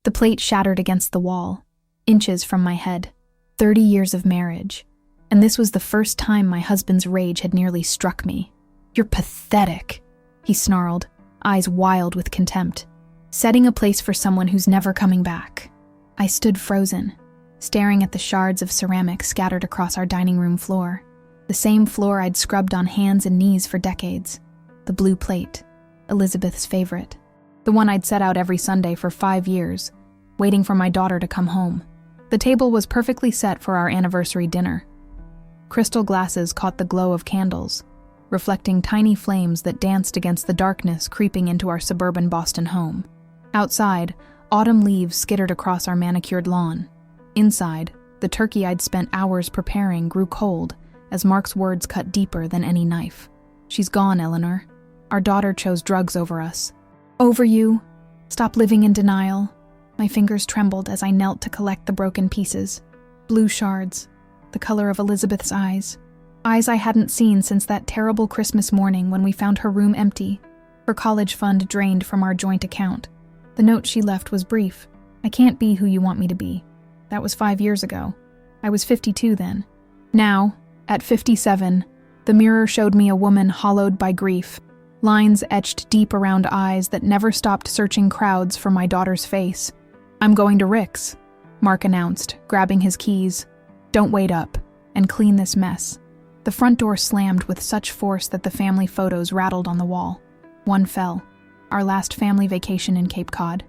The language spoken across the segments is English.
The plate shattered against the wall, inches from my head. 30 years of marriage. And this was the first time my husband's rage had nearly struck me. "You're pathetic," he snarled, eyes wild with contempt. "Setting a place for someone who's never coming back." I stood frozen, staring at the shards of ceramic scattered across our dining room floor. The same floor I'd scrubbed on hands and knees for decades. The blue plate, Elizabeth's favorite. The one I'd set out every Sunday for 5 years, waiting for my daughter to come home. The table was perfectly set for our anniversary dinner. Crystal glasses caught the glow of candles, reflecting tiny flames that danced against the darkness creeping into our suburban Boston home. Outside, autumn leaves skittered across our manicured lawn. Inside, the turkey I'd spent hours preparing grew cold as Mark's words cut deeper than any knife. "She's gone, Eleanor. Our daughter chose drugs over us." "Over you? Stop living in denial." My fingers trembled as I knelt to collect the broken pieces. Blue shards, the color of Elizabeth's eyes. Eyes I hadn't seen since that terrible Christmas morning when we found her room empty, her college fund drained from our joint account. The note she left was brief. "I can't be who you want me to be." That was 5 years ago. I was 52 then. Now, at 57, the mirror showed me a woman hollowed by grief, lines etched deep around eyes that never stopped searching crowds for my daughter's face. "I'm going to Rick's," Mark announced, grabbing his keys. "Don't wait up, and clean this mess." The front door slammed with such force that the family photos rattled on the wall. One fell, our last family vacation in Cape Cod.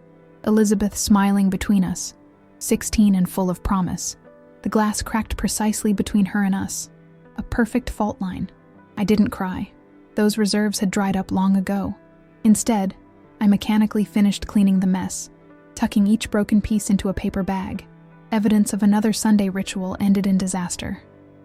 Elizabeth smiling between us, 16 and full of promise. The glass cracked precisely between her and us. A perfect fault line. I didn't cry. Those reserves had dried up long ago. Instead, I mechanically finished cleaning the mess, tucking each broken piece into a paper bag. Evidence of another Sunday ritual ended in disaster.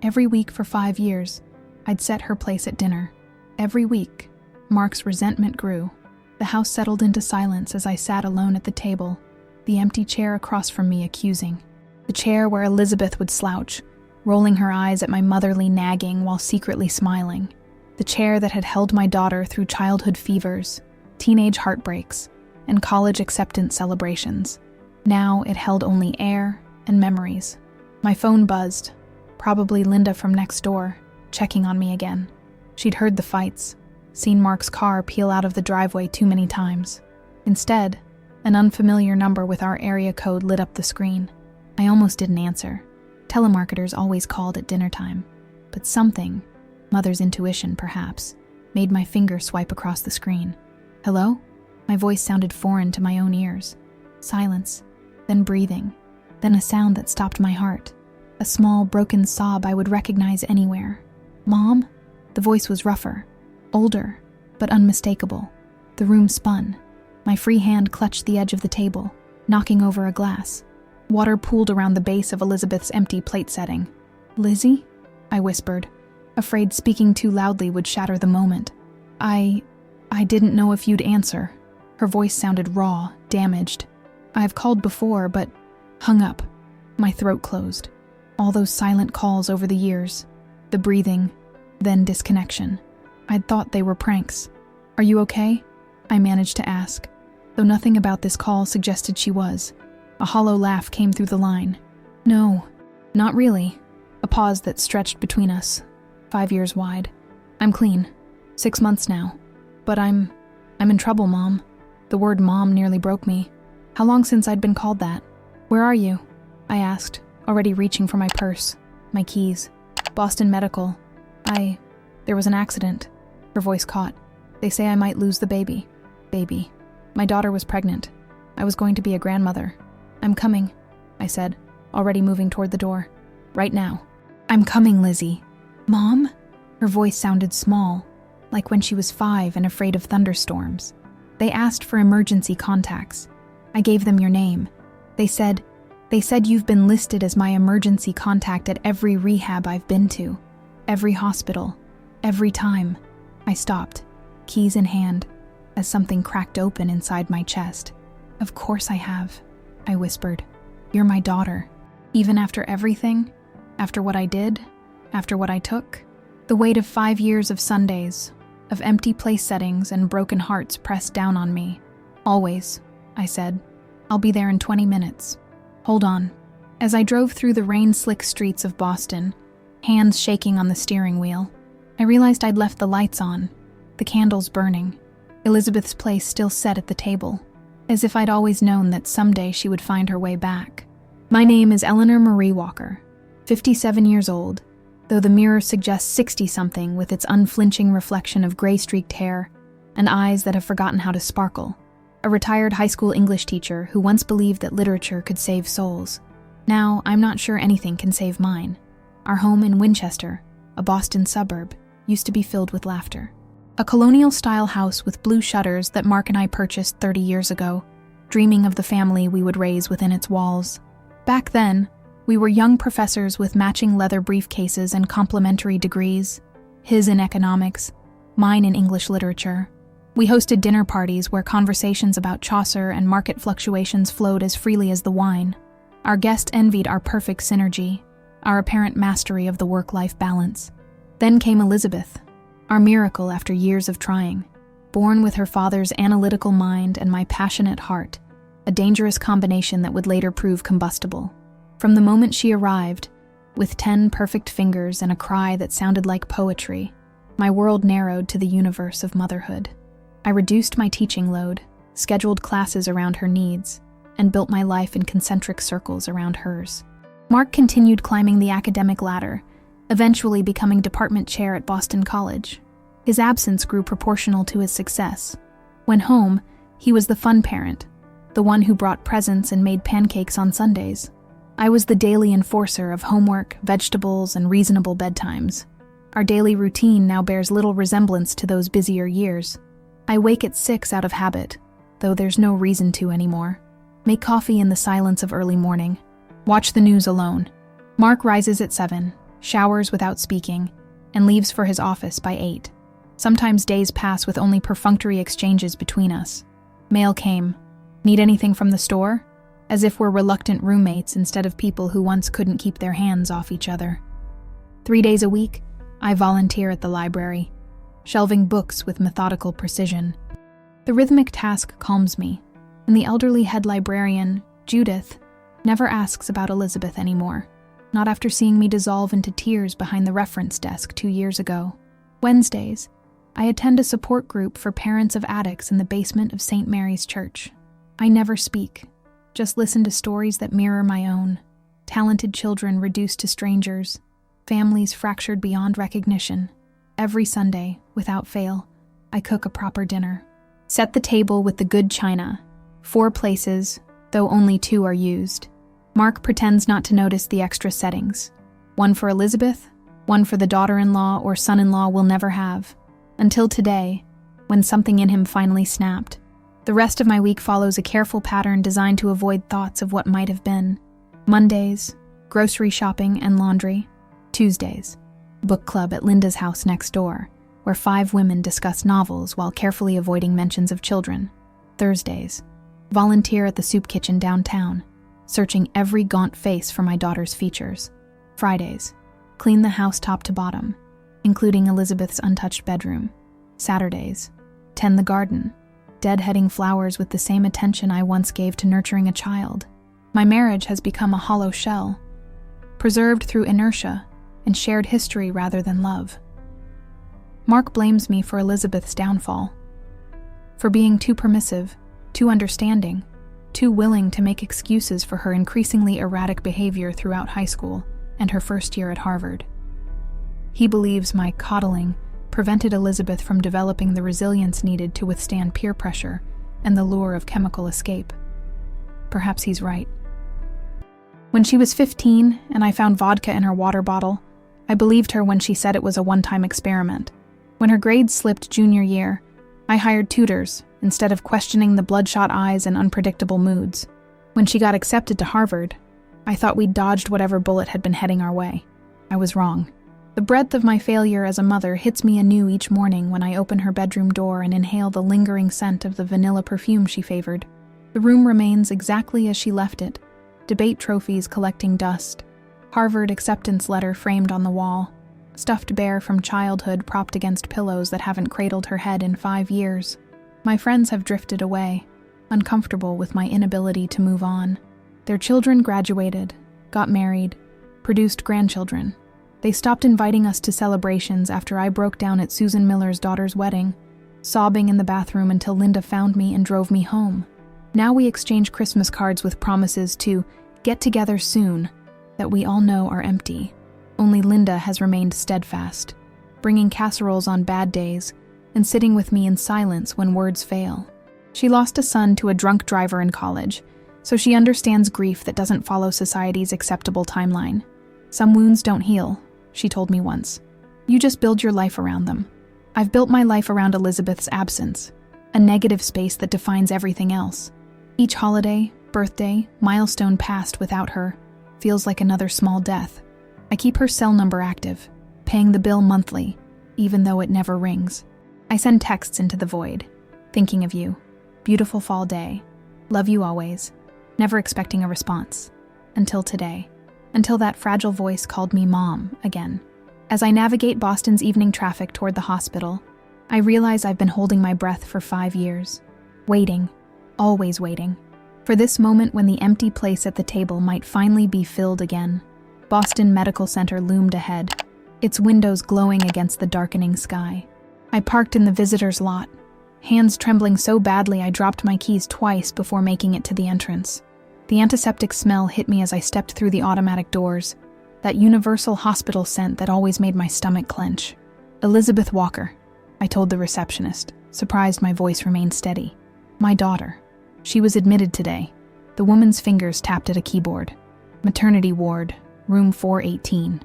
Every week for 5 years, I'd set her place at dinner. Every week, Mark's resentment grew. The house settled into silence as I sat alone at the table, the empty chair across from me accusing. The chair where Elizabeth would slouch, rolling her eyes at my motherly nagging while secretly smiling. The chair that had held my daughter through childhood fevers, teenage heartbreaks, and college acceptance celebrations. Now it held only air and memories. My phone buzzed, probably Linda from next door, checking on me again. She'd heard the fights, seen Mark's car peel out of the driveway too many times. Instead, an unfamiliar number with our area code lit up the screen. I almost didn't answer. Telemarketers always called at dinner time. But something, mother's intuition perhaps, made my finger swipe across the screen. "Hello?" My voice sounded foreign to my own ears. Silence, then breathing, then a sound that stopped my heart. A small, broken sob I would recognize anywhere. "Mom?" The voice was rougher, older, but unmistakable. The room spun. My free hand clutched the edge of the table, knocking over a glass. Water pooled around the base of Elizabeth's empty plate setting. "Lizzie?" I whispered, afraid speaking too loudly would shatter the moment. I didn't know if you'd answer." Her voice sounded raw, damaged. "I've called before, but..." Hung up. My throat closed. All those silent calls over the years. The breathing, then disconnection. I'd thought they were pranks. "Are you okay?" I managed to ask, though nothing about this call suggested she was. A hollow laugh came through the line. "No, not really." A pause that stretched between us, 5 years wide. "I'm clean. 6 months now. But I'm in trouble, Mom." The word mom nearly broke me. How long since I'd been called that? "Where are you?" I asked, already reaching for my purse, my keys. "Boston Medical. There was an accident." Her voice caught. "They say I might lose the baby." Baby. My daughter was pregnant. I was going to be a grandmother. "I'm coming," I said, already moving toward the door. "Right now." "I'm coming, Lizzie." "Mom?" Her voice sounded small, like when she was 5 and afraid of thunderstorms. "They asked for emergency contacts. I gave them your name. They said you've been listed as my emergency contact at every rehab I've been to. Every hospital. Every time." I stopped, keys in hand, as something cracked open inside my chest. "Of course I have," I whispered. "You're my daughter. Even after everything? After what I did? After what I took?" The weight of 5 years of Sundays, of empty place settings and broken hearts pressed down on me. "Always," I said, I'll be there in 20 minutes. Hold on. As I drove through the rain-slick streets of Boston, hands shaking on the steering wheel, I realized I'd left the lights on, the candles burning, Elizabeth's place still set at the table, as if I'd always known that someday she would find her way back. My name is Eleanor Marie Walker, 57 years old, though the mirror suggests 60-something with its unflinching reflection of gray-streaked hair and eyes that have forgotten how to sparkle. A retired high school English teacher who once believed that literature could save souls. Now, I'm not sure anything can save mine. Our home in Winchester, a Boston suburb, used to be filled with laughter. A colonial-style house with blue shutters that Mark and I purchased 30 years ago, dreaming of the family we would raise within its walls. Back then, we were young professors with matching leather briefcases and complementary degrees, his in economics, mine in English literature. We hosted dinner parties where conversations about Chaucer and market fluctuations flowed as freely as the wine. Our guests envied our perfect synergy, our apparent mastery of the work-life balance. Then came Elizabeth, our miracle after years of trying, born with her father's analytical mind and my passionate heart, a dangerous combination that would later prove combustible. From the moment she arrived, with 10 perfect fingers and a cry that sounded like poetry, my world narrowed to the universe of motherhood. I reduced my teaching load, scheduled classes around her needs, and built my life in concentric circles around hers. Mark continued climbing the academic ladder, eventually becoming department chair at Boston College. His absence grew proportional to his success. When home, he was the fun parent, the one who brought presents and made pancakes on Sundays. I was the daily enforcer of homework, vegetables, and reasonable bedtimes. Our daily routine now bears little resemblance to those busier years. I wake at 6 out of habit, though there's no reason to anymore. Make coffee in the silence of early morning. Watch the news alone. Mark rises at 7, showers without speaking, and leaves for his office by 8. Sometimes days pass with only perfunctory exchanges between us. Mail came. Need anything from the store? As if we're reluctant roommates instead of people who once couldn't keep their hands off each other. 3 days a week, I volunteer at the library, shelving books with methodical precision. The rhythmic task calms me, and the elderly head librarian, Judith, never asks about Elizabeth anymore, not after seeing me dissolve into tears behind the reference desk 2 years ago. Wednesdays, I attend a support group for parents of addicts in the basement of St. Mary's Church. I never speak, just listen to stories that mirror my own. Talented children reduced to strangers, families fractured beyond recognition. Every Sunday, without fail, I cook a proper dinner. Set the table with the good china. 4 places, though only 2 are used. Mark pretends not to notice the extra settings. 1 for Elizabeth, 1 for the daughter-in-law or son-in-law we'll never have. Until today, when something in him finally snapped. The rest of my week follows a careful pattern designed to avoid thoughts of what might have been. Mondays, grocery shopping and laundry. Tuesdays, book club at Linda's house next door, where 5 women discuss novels while carefully avoiding mentions of children. Thursdays, volunteer at the soup kitchen downtown, searching every gaunt face for my daughter's features. Fridays, clean the house top to bottom, including Elizabeth's untouched bedroom. Saturdays, tend the garden, deadheading flowers with the same attention I once gave to nurturing a child. My marriage has become a hollow shell, preserved through inertia and shared history rather than love. Mark blames me for Elizabeth's downfall, for being too permissive, too understanding, too willing to make excuses for her increasingly erratic behavior throughout high school and her first year at Harvard. He believes my coddling prevented Elizabeth from developing the resilience needed to withstand peer pressure and the lure of chemical escape. Perhaps he's right. When she was 15 and I found vodka in her water bottle, I believed her when she said it was a one-time experiment. When her grades slipped junior year, I hired tutors instead of questioning the bloodshot eyes and unpredictable moods. When she got accepted to Harvard, I thought we'd dodged whatever bullet had been heading our way. I was wrong. The breadth of my failure as a mother hits me anew each morning when I open her bedroom door and inhale the lingering scent of the vanilla perfume she favored. The room remains exactly as she left it, debate trophies collecting dust, Harvard acceptance letter framed on the wall, stuffed bear from childhood propped against pillows that haven't cradled her head in 5 years. My friends have drifted away. uncomfortable with my inability to move on. Their children graduated, got married, produced grandchildren. They stopped inviting us to celebrations after I broke down at Susan Miller's daughter's wedding, sobbing in the bathroom until Linda found me and drove me home. Now we exchange Christmas cards with promises to get together soon that we all know are empty. Only Linda has remained steadfast, bringing casseroles on bad days and sitting with me in silence when words fail. She lost a son to a drunk driver in college, so she understands grief that doesn't follow society's acceptable timeline. Some wounds don't heal, she told me once. You just build your life around them. I've built my life around Elizabeth's absence, a negative space that defines everything else. Each holiday, birthday, milestone passed without her feels like another small death. I keep her cell number active, paying the bill monthly, even though it never rings. I send texts into the void, thinking of you. Beautiful fall day. Love you always. Never expecting a response. Until today. Until that fragile voice called me Mom again. As I navigate Boston's evening traffic toward the hospital, I realize I've been holding my breath for 5 years. Waiting. Always waiting. For this moment when the empty place at the table might finally be filled again. Boston Medical Center loomed ahead, its windows glowing against the darkening sky. I parked in the visitor's lot, hands trembling so badly I dropped my keys twice before making it to the entrance. The antiseptic smell hit me as I stepped through the automatic doors, that universal hospital scent that always made my stomach clench. Elizabeth Walker, I told the receptionist, surprised my voice remained steady. My daughter. She was admitted today. The woman's fingers tapped at a keyboard. Maternity ward, room 418.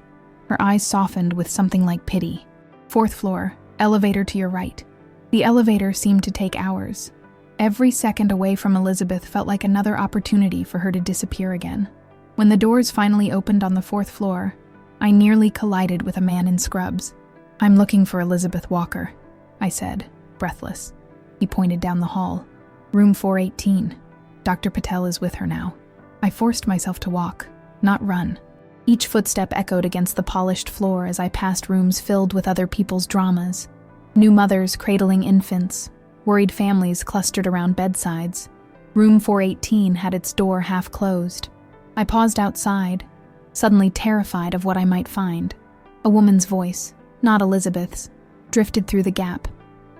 Her eyes softened with something like pity. 4th floor, elevator to your right. The elevator seemed to take hours. Every second away from Elizabeth felt like another opportunity for her to disappear again. When the doors finally opened on the 4th floor, I nearly collided with a man in scrubs. I'm looking for Elizabeth Walker, I said, breathless. He pointed down the hall. Room 418. Dr. Patel is with her now. I forced myself to walk, not run. Each footstep echoed against the polished floor as I passed rooms filled with other people's dramas. New mothers cradling infants, worried families clustered around bedsides. Room 418 had its door half closed. I paused outside, suddenly terrified of what I might find. A woman's voice, not Elizabeth's, drifted through the gap.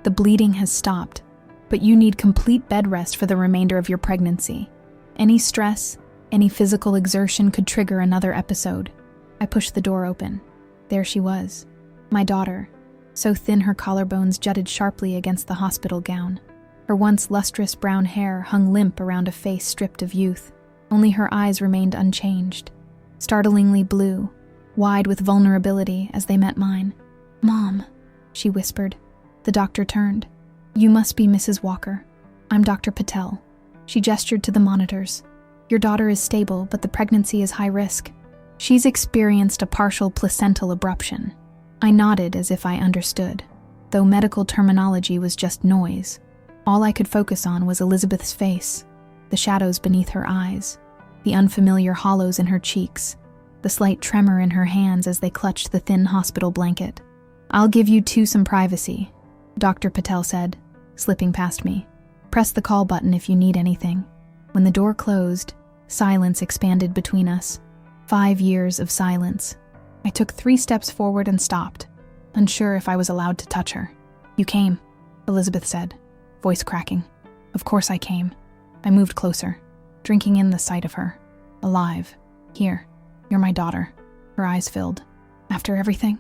The bleeding has stopped, but you need complete bed rest for the remainder of your pregnancy. Any stress, any physical exertion could trigger another episode. I pushed the door open. There she was, my daughter, so thin her collarbones jutted sharply against the hospital gown. Her once lustrous brown hair hung limp around a face stripped of youth. Only her eyes remained unchanged, startlingly blue, wide with vulnerability as they met mine. Mom, she whispered. The doctor turned. You must be Mrs. Walker. I'm Dr. Patel. She gestured to the monitors. Your daughter is stable, but the pregnancy is high risk. She's experienced a partial placental abruption. I nodded as if I understood, though medical terminology was just noise. All I could focus on was Elizabeth's face, the shadows beneath her eyes, the unfamiliar hollows in her cheeks, the slight tremor in her hands as they clutched the thin hospital blanket. I'll give you two some privacy, Dr. Patel said, slipping past me. Press the call button if you need anything. When the door closed, silence expanded between us. 5 years of silence. I took 3 steps forward and stopped, unsure if I was allowed to touch her. You came, Elizabeth said, voice cracking. Of course I came. I moved closer, drinking in the sight of her. Alive. Here. You're my daughter. Her eyes filled. After everything?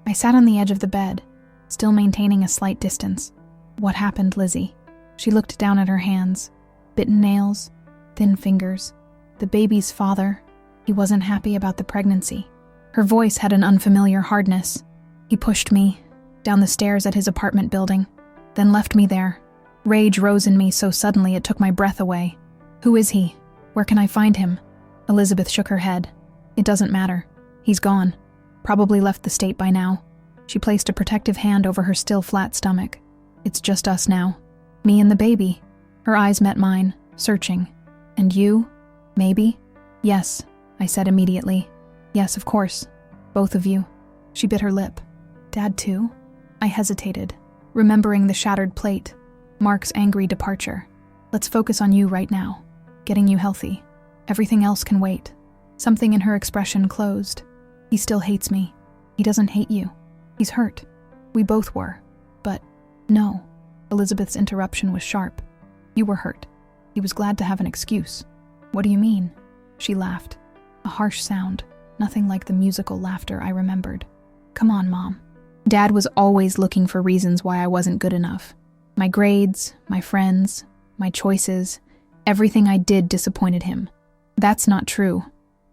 I sat on the edge of the bed, still maintaining a slight distance. What happened, Lizzie? She looked down at her hands. Bitten nails, thin fingers. The baby's father. He wasn't happy about the pregnancy. Her voice had an unfamiliar hardness. He pushed me down the stairs at his apartment building, then left me there. Rage rose in me so suddenly it took my breath away. Who is he? Where can I find him? Elizabeth shook her head. It doesn't matter. He's gone. Probably left the state by now. She placed a protective hand over her still flat stomach. It's just us now. Me and the baby. Her eyes met mine, searching. And you? Maybe? Yes, I said immediately. Yes, of course. Both of you. She bit her lip. Dad too? I hesitated, remembering the shattered plate, Mark's angry departure. Let's focus on you right now, getting you healthy. Everything else can wait. Something in her expression closed. He still hates me. He doesn't hate you. He's hurt. We both were. But no. Elizabeth's interruption was sharp. You were hurt. He was glad to have an excuse. What do you mean? She laughed. A harsh sound, nothing like the musical laughter I remembered. Come on, Mom. Dad was always looking for reasons why I wasn't good enough. My grades, my friends, my choices, everything I did disappointed him. That's not true,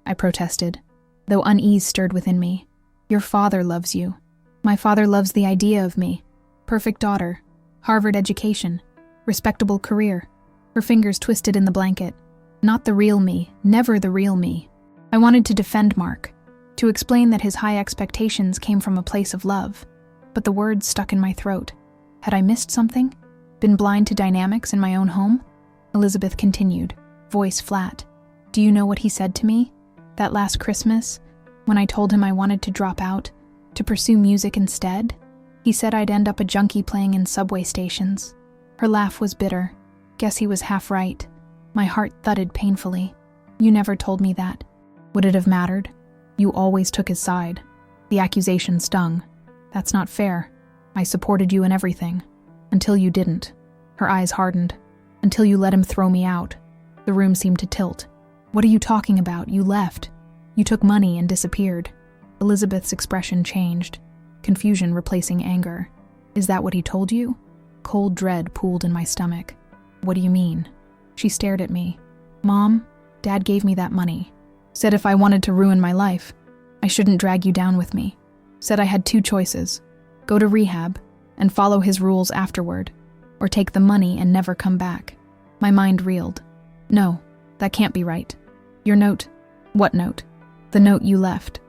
I protested, though unease stirred within me. Your father loves you. My father loves the idea of me. Perfect daughter, Harvard education, respectable career. Her fingers twisted in the blanket. Not the real me, never the real me. I wanted to defend Mark, to explain that his high expectations came from a place of love, but the words stuck in my throat. Had I missed something? Been blind to dynamics in my own home? Elizabeth continued, voice flat. Do you know what he said to me? That last Christmas, when I told him I wanted to drop out, to pursue music instead? He said I'd end up a junkie playing in subway stations. Her laugh was bitter. Guess he was half right. My heart thudded painfully. You never told me that. Would it have mattered? You always took his side. The accusation stung. That's not fair. I supported you in everything. Until you didn't. Her eyes hardened. Until you let him throw me out. The room seemed to tilt. What are you talking about? You left. You took money and disappeared. Elizabeth's expression changed. Confusion replacing anger. Is that what he told you? Cold dread pooled in my stomach. What do you mean? She stared at me. Mom, Dad gave me that money. Said if I wanted to ruin my life, I shouldn't drag you down with me. Said I had two choices. Go to rehab and follow his rules afterward, or take the money and never come back. My mind reeled. No, that can't be right. Your note. What note? The note you left.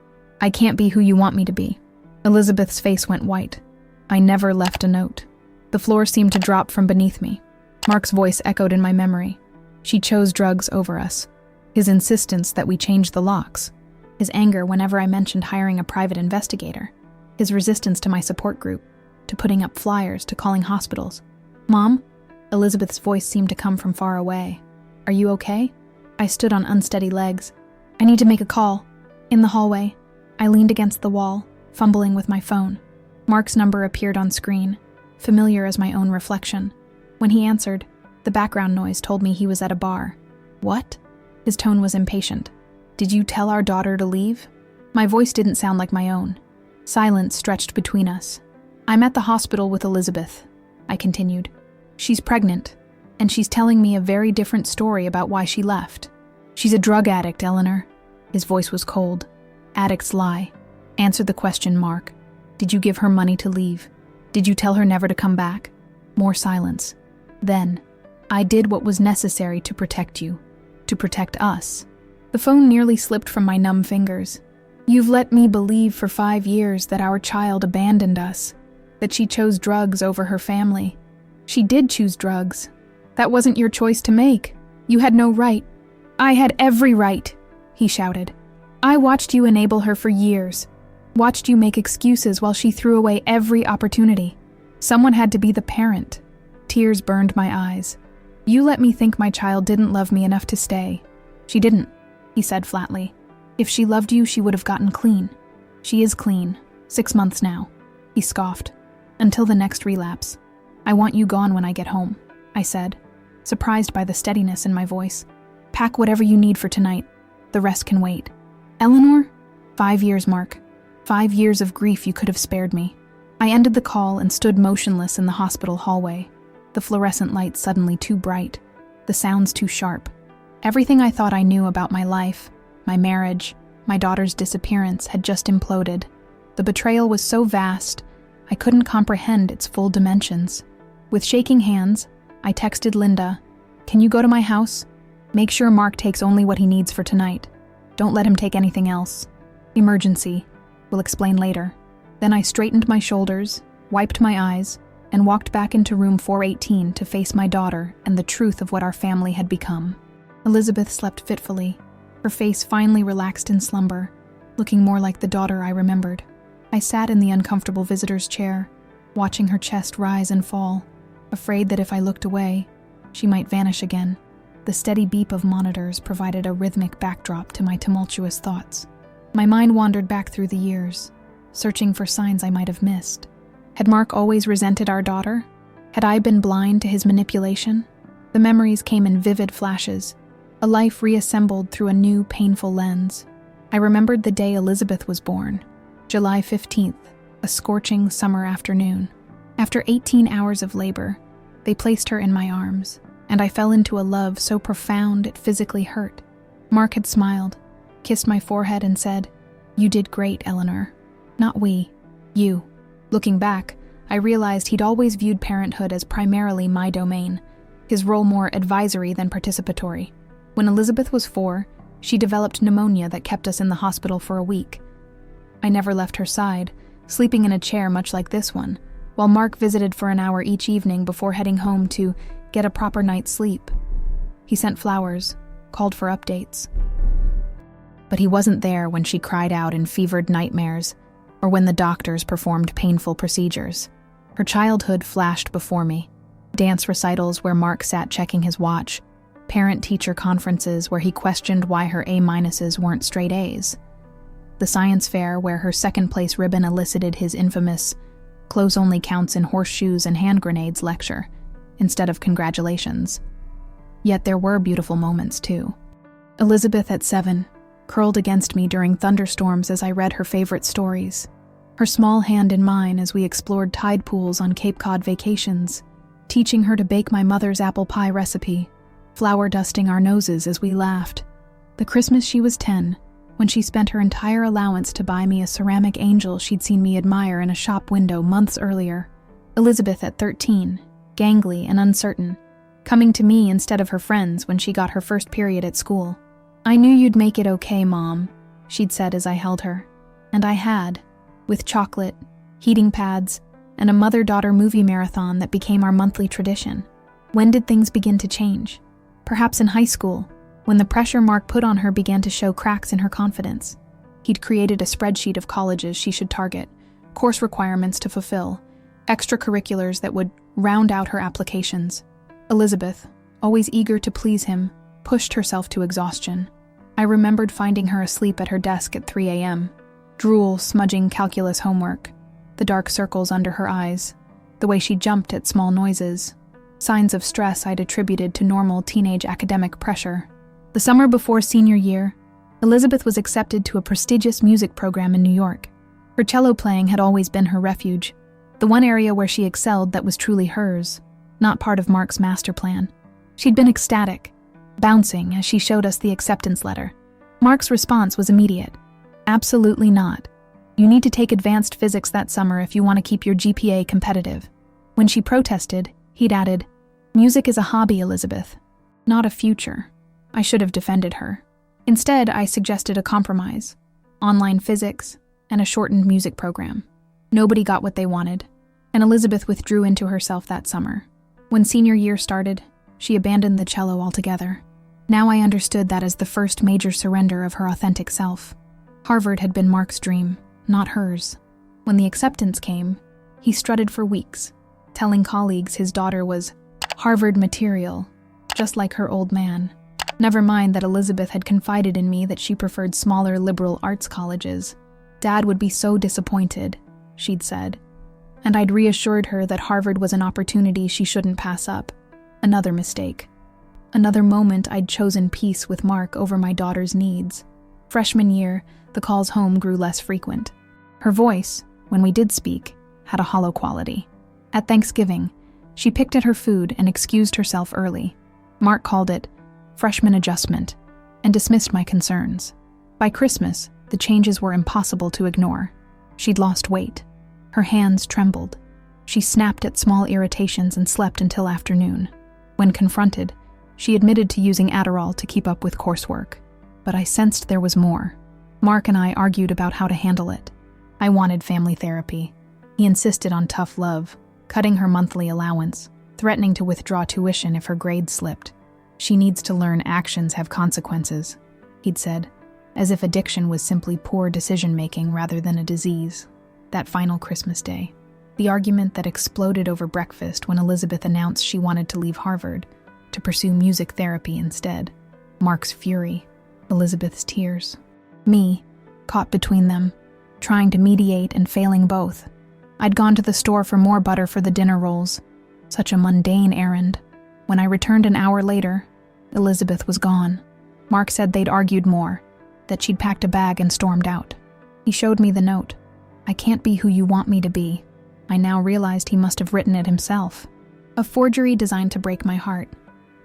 I can't be who you want me to be. Elizabeth's face went white. I never left a note. The floor seemed to drop from beneath me. Mark's voice echoed in my memory. She chose drugs over us. His insistence that we change the locks. His anger whenever I mentioned hiring a private investigator. His resistance to my support group, to putting up flyers, to calling hospitals. Mom? Elizabeth's voice seemed to come from far away. Are you okay? I stood on unsteady legs. I need to make a call. In the hallway, I leaned against the wall, fumbling with my phone. Mark's number appeared on screen, familiar as my own reflection. When he answered, the background noise told me he was at a bar. What? His tone was impatient. Did you tell our daughter to leave? My voice didn't sound like my own. Silence stretched between us. I'm at the hospital with Elizabeth, I continued. She's pregnant, and she's telling me a very different story about why she left. She's a drug addict, Eleanor. His voice was cold. Addicts lie. Answer the question, Mark. Did you give her money to leave? Did you tell her never to come back? More silence. Then, I did what was necessary to protect you. To protect us. The phone nearly slipped from my numb fingers. You've let me believe for 5 years that our child abandoned us, that she chose drugs over her family. She did choose drugs. That wasn't your choice to make. You had no right. I had every right, he shouted. I watched you enable her for years. Watched you make excuses while she threw away every opportunity. Someone had to be the parent. Tears burned my eyes. You let me think my child didn't love me enough to stay. She didn't, he said flatly. If she loved you, she would have gotten clean. She is clean. 6 months now. He scoffed. Until the next relapse. I want you gone when I get home, I said, surprised by the steadiness in my voice. Pack whatever you need for tonight. The rest can wait. Eleanor? 5 years, Mark. 5 years of grief you could have spared me. I ended the call and stood motionless in the hospital hallway. The fluorescent light suddenly too bright. The sounds too sharp. Everything I thought I knew about my life, my marriage, my daughter's disappearance had just imploded. The betrayal was so vast, I couldn't comprehend its full dimensions. With shaking hands, I texted Linda, "Can you go to my house? Make sure Mark takes only what he needs for tonight. Don't let him take anything else. Emergency. We'll explain later." Then I straightened my shoulders, wiped my eyes, and walked back into room 418 to face my daughter and the truth of what our family had become. Elizabeth slept fitfully, her face finally relaxed in slumber, looking more like the daughter I remembered. I sat in the uncomfortable visitor's chair, watching her chest rise and fall, afraid that if I looked away, She might vanish again. The steady beep of monitors provided a rhythmic backdrop to my tumultuous thoughts. My mind wandered back through the years, searching for signs I might have missed. Had Mark always resented our daughter? Had I been blind to his manipulation? The memories came in vivid flashes, a life reassembled through a new, painful lens. I remembered the day Elizabeth was born, July 15th, a scorching summer afternoon. After 18 hours of labor, they placed her in my arms, and I fell into a love so profound it physically hurt. Mark had smiled, kissed my forehead, and said, "You did great, Eleanor. Not we, you." Looking back, I realized he'd always viewed parenthood as primarily my domain, his role more advisory than participatory. When Elizabeth was 4, she developed pneumonia that kept us in the hospital for a week. I never left her side, sleeping in a chair much like this one, while Mark visited for an hour each evening before heading home to get a proper night's sleep. He sent flowers, called for updates. But he wasn't there when she cried out in fevered nightmares, or when the doctors performed painful procedures. Her childhood flashed before me. Dance recitals where Mark sat checking his watch, parent-teacher conferences where he questioned why her A-minuses weren't straight A's, the science fair where her second-place ribbon elicited his infamous "clothes only counts in horseshoes and hand grenades" lecture, instead of congratulations. Yet there were beautiful moments, too. Elizabeth at 7, curled against me during thunderstorms as I read her favorite stories, her small hand in mine as we explored tide pools on Cape Cod vacations, teaching her to bake my mother's apple pie recipe, flour dusting our noses as we laughed. The Christmas she was 10, when she spent her entire allowance to buy me a ceramic angel she'd seen me admire in a shop window months earlier. Elizabeth at 13, gangly and uncertain, coming to me instead of her friends when she got her first period at school. "I knew you'd make it okay, Mom," she'd said as I held her. And I had, with chocolate, heating pads, and a mother-daughter movie marathon that became our monthly tradition. When did things begin to change? Perhaps in high school, when the pressure Mark put on her began to show cracks in her confidence. He'd created a spreadsheet of colleges she should target, course requirements to fulfill, extracurriculars that would round out her applications. Elizabeth, always eager to please him, pushed herself to exhaustion. I remembered finding her asleep at her desk at 3 a.m., drool smudging calculus homework, the dark circles under her eyes, the way she jumped at small noises, signs of stress I'd attributed to normal teenage academic pressure. The summer before senior year, Elizabeth was accepted to a prestigious music program in New York. Her cello playing had always been her refuge, the one area where she excelled that was truly hers, not part of Mark's master plan. She'd been ecstatic, bouncing as she showed us the acceptance letter. Mark's response was immediate. "Absolutely not. You need to take advanced physics that summer if you want to keep your GPA competitive." When she protested, he'd added, "Music is a hobby, Elizabeth, not a future." I should have defended her. Instead, I suggested a compromise: online physics and a shortened music program. Nobody got what they wanted, and Elizabeth withdrew into herself that summer. When senior year started, she abandoned the cello altogether. Now I understood that as the first major surrender of her authentic self. Harvard had been Mark's dream, not hers. When the acceptance came, he strutted for weeks, telling colleagues his daughter was Harvard material, just like her old man. Never mind that Elizabeth had confided in me that she preferred smaller liberal arts colleges. "Dad would be so disappointed," she'd said. And I'd reassured her that Harvard was an opportunity she shouldn't pass up. Another mistake. Another moment I'd chosen peace with Mark over my daughter's needs. Freshman year, the calls home grew less frequent. Her voice, when we did speak, had a hollow quality. At Thanksgiving, she picked at her food and excused herself early. Mark called it freshman adjustment and dismissed my concerns. By Christmas, the changes were impossible to ignore. She'd lost weight. Her hands trembled. She snapped at small irritations and slept until afternoon. When confronted, she admitted to using Adderall to keep up with coursework. But I sensed there was more. Mark and I argued about how to handle it. I wanted family therapy. He insisted on tough love, cutting her monthly allowance, threatening to withdraw tuition if her grades slipped. "She needs to learn actions have consequences," he'd said, as if addiction was simply poor decision-making rather than a disease. That final Christmas day, the argument that exploded over breakfast when Elizabeth announced she wanted to leave Harvard, to pursue music therapy instead. Mark's fury, Elizabeth's tears. Me, caught between them, trying to mediate and failing both. I'd gone to the store for more butter for the dinner rolls. Such a mundane errand. When I returned an hour later, Elizabeth was gone. Mark said they'd argued more, that she'd packed a bag and stormed out. He showed me the note. I can't be who you want me to be. I now realized he must have written it himself. A forgery designed to break my heart,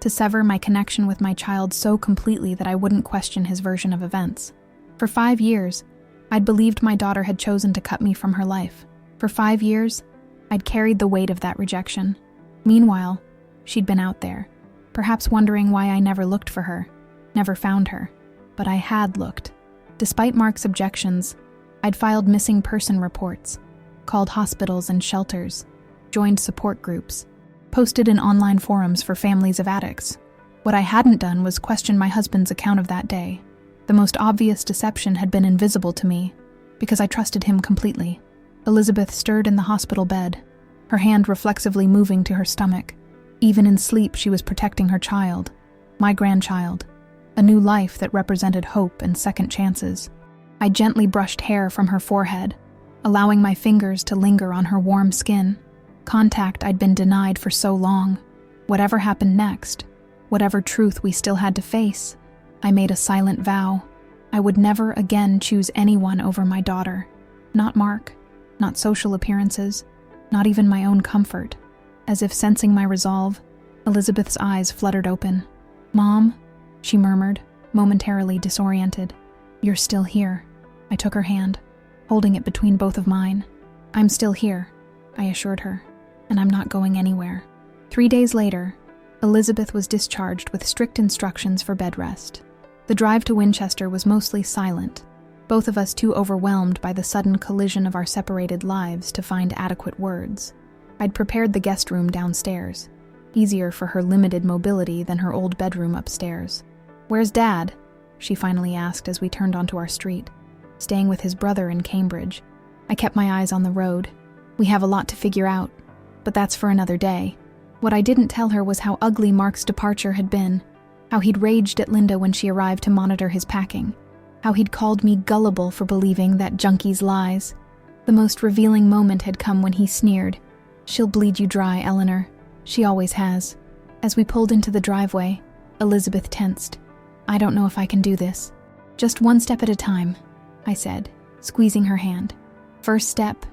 to sever my connection with my child so completely that I wouldn't question his version of events. For 5 years, I'd believed my daughter had chosen to cut me from her life. For 5 years, I'd carried the weight of that rejection. Meanwhile, she'd been out there, perhaps wondering why I never looked for her, never found her. But I had looked. Despite Mark's objections, I'd filed missing person reports, called hospitals and shelters, joined support groups, posted in online forums for families of addicts. What I hadn't done was question my husband's account of that day. The most obvious deception had been invisible to me, because I trusted him completely. Elizabeth stirred in the hospital bed, her hand reflexively moving to her stomach. Even in sleep, she was protecting her child, my grandchild, a new life that represented hope and second chances. I gently brushed hair from her forehead, allowing my fingers to linger on her warm skin, contact I'd been denied for so long. Whatever happened next, whatever truth we still had to face, I made a silent vow. I would never again choose anyone over my daughter. Not Mark, not social appearances, not even my own comfort. As if sensing my resolve, Elizabeth's eyes fluttered open. "Mom," she murmured, momentarily disoriented. "You're still here." I took her hand, holding it between both of mine. "I'm still here," I assured her, "and I'm not going anywhere." 3 days later, Elizabeth was discharged with strict instructions for bed rest. The drive to Winchester was mostly silent, both of us too overwhelmed by the sudden collision of our separated lives to find adequate words. I'd prepared the guest room downstairs, easier for her limited mobility than her old bedroom upstairs. "Where's Dad?" she finally asked as we turned onto our street. "Staying with his brother in Cambridge." I kept my eyes on the road. "We have a lot to figure out, but that's for another day." What I didn't tell her was how ugly Mark's departure had been, how he'd raged at Linda when she arrived to monitor his packing, how he'd called me gullible for believing that junkie's lies. The most revealing moment had come when he sneered, "She'll bleed you dry, Eleanor. She always has." As we pulled into the driveway, Elizabeth tensed. "I don't know if I can do this." "Just one step at a time," I said, squeezing her hand. "First step,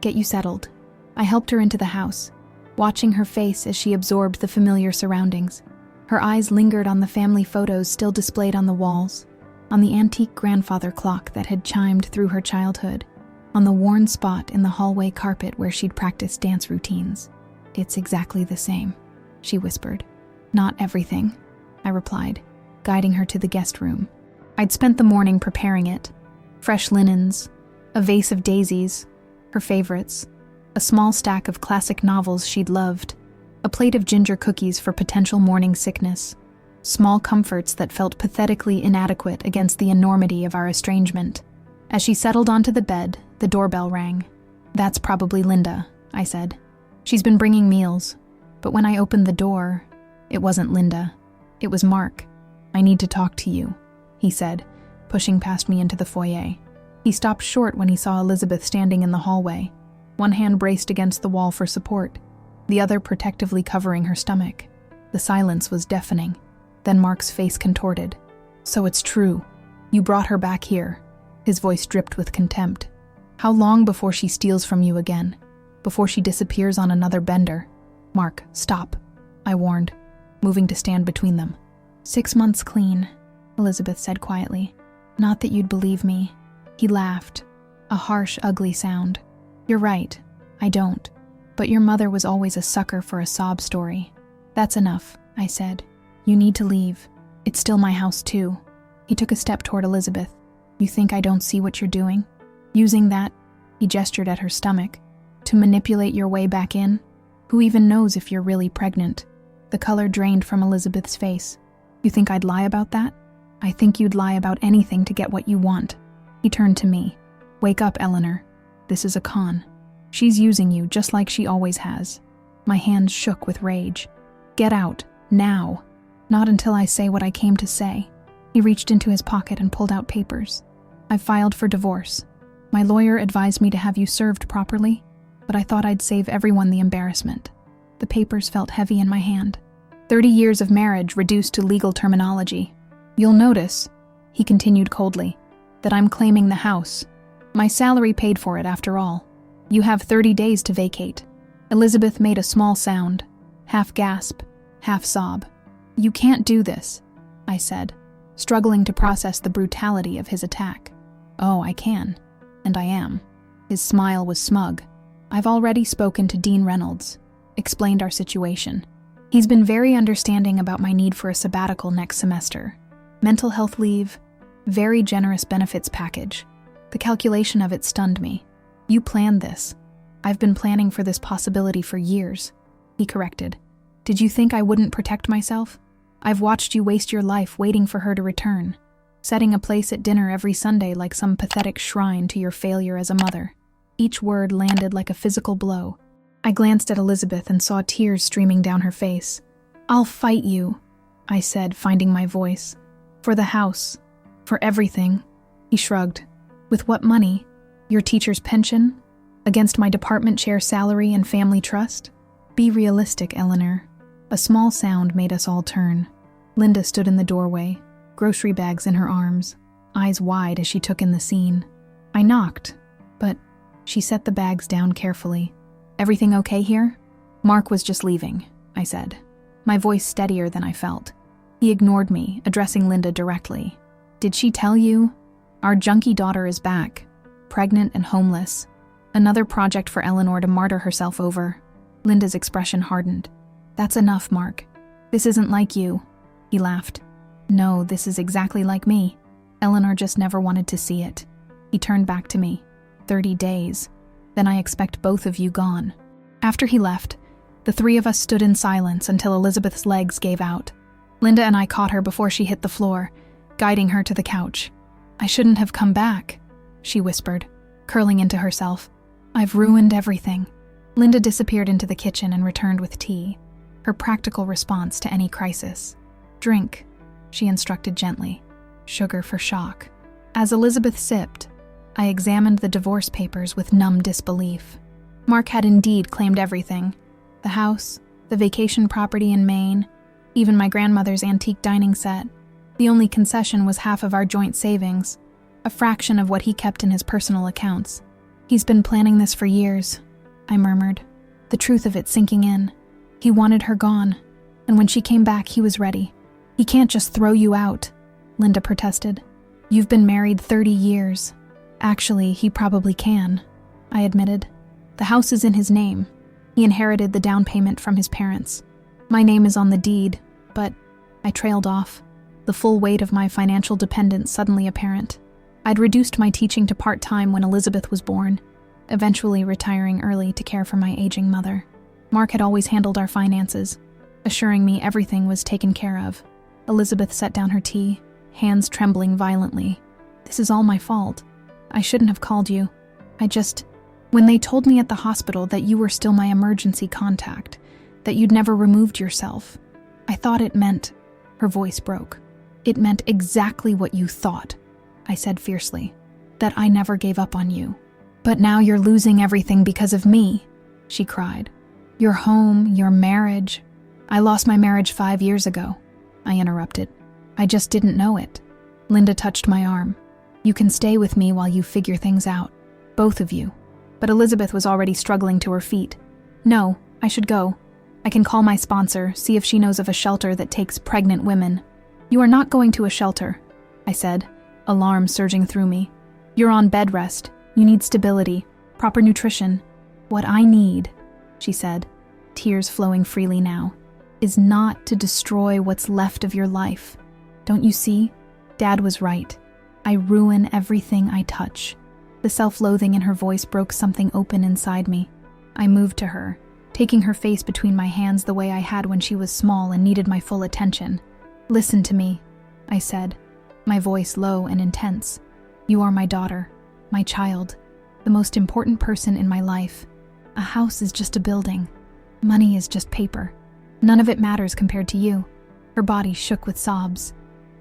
get you settled." I helped her into the house, watching her face as she absorbed the familiar surroundings. Her eyes lingered on the family photos still displayed on the walls, on the antique grandfather clock that had chimed through her childhood, on the worn spot in the hallway carpet where she'd practiced dance routines. "It's exactly the same," she whispered. "Not everything," I replied, guiding her to the guest room. I'd spent the morning preparing it. Fresh linens, a vase of daisies, her favorites, a small stack of classic novels she'd loved, a plate of ginger cookies for potential morning sickness, small comforts that felt pathetically inadequate against the enormity of our estrangement. As she settled onto the bed, the doorbell rang. "That's probably Linda," I said. "She's been bringing meals." But when I opened the door, it wasn't Linda. It was Mark. "I need to talk to you," he said, pushing past me into the foyer. He stopped short when he saw Elizabeth standing in the hallway, one hand braced against the wall for support, the other protectively covering her stomach. The silence was deafening. Then Mark's face contorted. "So it's true. You brought her back here." His voice dripped with contempt. "How long before she steals from you again? Before she disappears on another bender?" "Mark, stop," I warned, moving to stand between them. 6 months clean," Elizabeth said quietly. "Not that you'd believe me." He laughed, a harsh, ugly sound. "You're right, I don't. But your mother was always a sucker for a sob story." "That's enough," I said. "You need to leave. It's still my house too." He took a step toward Elizabeth. "You think I don't see what you're doing? Using that," he gestured at her stomach, "to manipulate your way back in? Who even knows if you're really pregnant?" The color drained from Elizabeth's face. "You think I'd lie about that? I think you'd lie about anything to get what you want." He turned to me. "Wake up, Eleanor. This is a con. She's using you just like she always has." My hands shook with rage. "Get out, Now. Not until I say what I came to say. He reached into his pocket and pulled out papers. I've filed for divorce. My lawyer advised me to have you served properly, but I thought I'd save everyone the embarrassment. The papers felt heavy in my hand. 30 years of marriage reduced to legal terminology. You'll notice, he continued coldly, that I'm claiming the house. My salary paid for it after all. You have 30 days to vacate. Elizabeth made a small sound, half gasp, half sob. You can't do this, I said, struggling to process the brutality of his attack. Oh, I can, and I am. His smile was smug. I've already spoken to Dean Reynolds, explained our situation. He's been very understanding about my need for a sabbatical next semester. Mental health leave, very generous benefits package. The calculation of it stunned me. You planned this. I've been planning for this possibility for years, he corrected. Did you think I wouldn't protect myself? I've watched you waste your life waiting for her to return, setting a place at dinner every Sunday like some pathetic shrine to your failure as a mother. Each word landed like a physical blow. I glanced at Elizabeth and saw tears streaming down her face. I'll fight you, I said, finding my voice. For the house. For everything. He shrugged. With what money? Your teacher's pension? Against my department chair salary and family trust? Be realistic, Eleanor. A small sound made us all turn. Linda stood in the doorway, grocery bags in her arms, eyes wide as she took in the scene. I knocked, but she set the bags down carefully. Everything okay here? Mark was just leaving, I said, my voice steadier than I felt. He ignored me, addressing Linda directly. Did she tell you? Our junkie daughter is back, pregnant and homeless. Another project for Eleanor to martyr herself over. Linda's expression hardened. That's enough, Mark. This isn't like you. He laughed. No, this is exactly like me. Eleanor just never wanted to see it. He turned back to me. 30 days. Then I expect both of you gone. After he left, the three of us stood in silence until Elizabeth's legs gave out. Linda and I caught her before she hit the floor, guiding her to the couch. I shouldn't have come back, she whispered, curling into herself. I've ruined everything. Linda disappeared into the kitchen and returned with tea, her practical response to any crisis. Drink, she instructed gently. Sugar for shock. As Elizabeth sipped, I examined the divorce papers with numb disbelief. Mark had indeed claimed everything. The house, the vacation property in Maine, even my grandmother's antique dining set. The only concession was half of our joint savings, a fraction of what he kept in his personal accounts. He's been planning this for years, I murmured, the truth of it sinking in. He wanted her gone, and when she came back, he was ready. He can't just throw you out, Linda protested. You've been married 30 years. Actually, he probably can, I admitted. The house is in his name. He inherited the down payment from his parents. My name is on the deed, but I trailed off, the full weight of my financial dependence suddenly apparent. I'd reduced my teaching to part-time when Elizabeth was born, eventually retiring early to care for my aging mother. Mark had always handled our finances, assuring me everything was taken care of. Elizabeth set down her tea, hands trembling violently. This is all my fault. I shouldn't have called you. When they told me at the hospital that you were still my emergency contact, that you'd never removed yourself, I thought it meant, her voice broke. It meant exactly what you thought, I said fiercely, that I never gave up on you. But now you're losing everything because of me, she cried. Your home, your marriage. I lost my marriage 5 years ago, I interrupted. I just didn't know it. Linda touched my arm. You can stay with me while you figure things out. Both of you. But Elizabeth was already struggling to her feet. No, I should go. I can call my sponsor, see if she knows of a shelter that takes pregnant women. You are not going to a shelter, I said, alarm surging through me. You're on bed rest. You need stability, proper nutrition. What I need, she said, tears flowing freely now, is not to destroy what's left of your life. Don't you see? Dad was right. I ruin everything I touch. The self-loathing in her voice broke something open inside me. I moved to her, taking her face between my hands the way I had when she was small and needed my full attention. Listen to me, I said, my voice low and intense. You are my daughter, my child, the most important person in my life. A house is just a building. Money is just paper. None of it matters compared to you." Her body shook with sobs.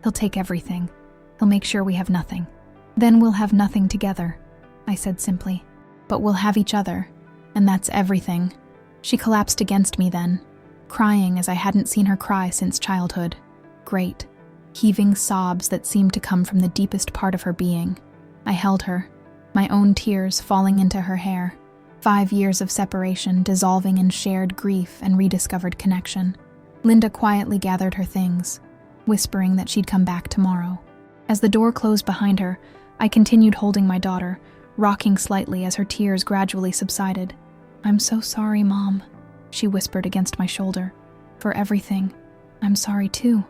"He'll take everything. He'll make sure we have nothing. Then we'll have nothing together," I said simply. "But we'll have each other, and that's everything." She collapsed against me then, crying as I hadn't seen her cry since childhood. Great, heaving sobs that seemed to come from the deepest part of her being. I held her, my own tears falling into her hair. 5 years of separation dissolving in shared grief and rediscovered connection. Linda quietly gathered her things, whispering that she'd come back tomorrow. As the door closed behind her, I continued holding my daughter, rocking slightly as her tears gradually subsided. "I'm so sorry, Mom," she whispered against my shoulder. "For everything. I'm sorry too,"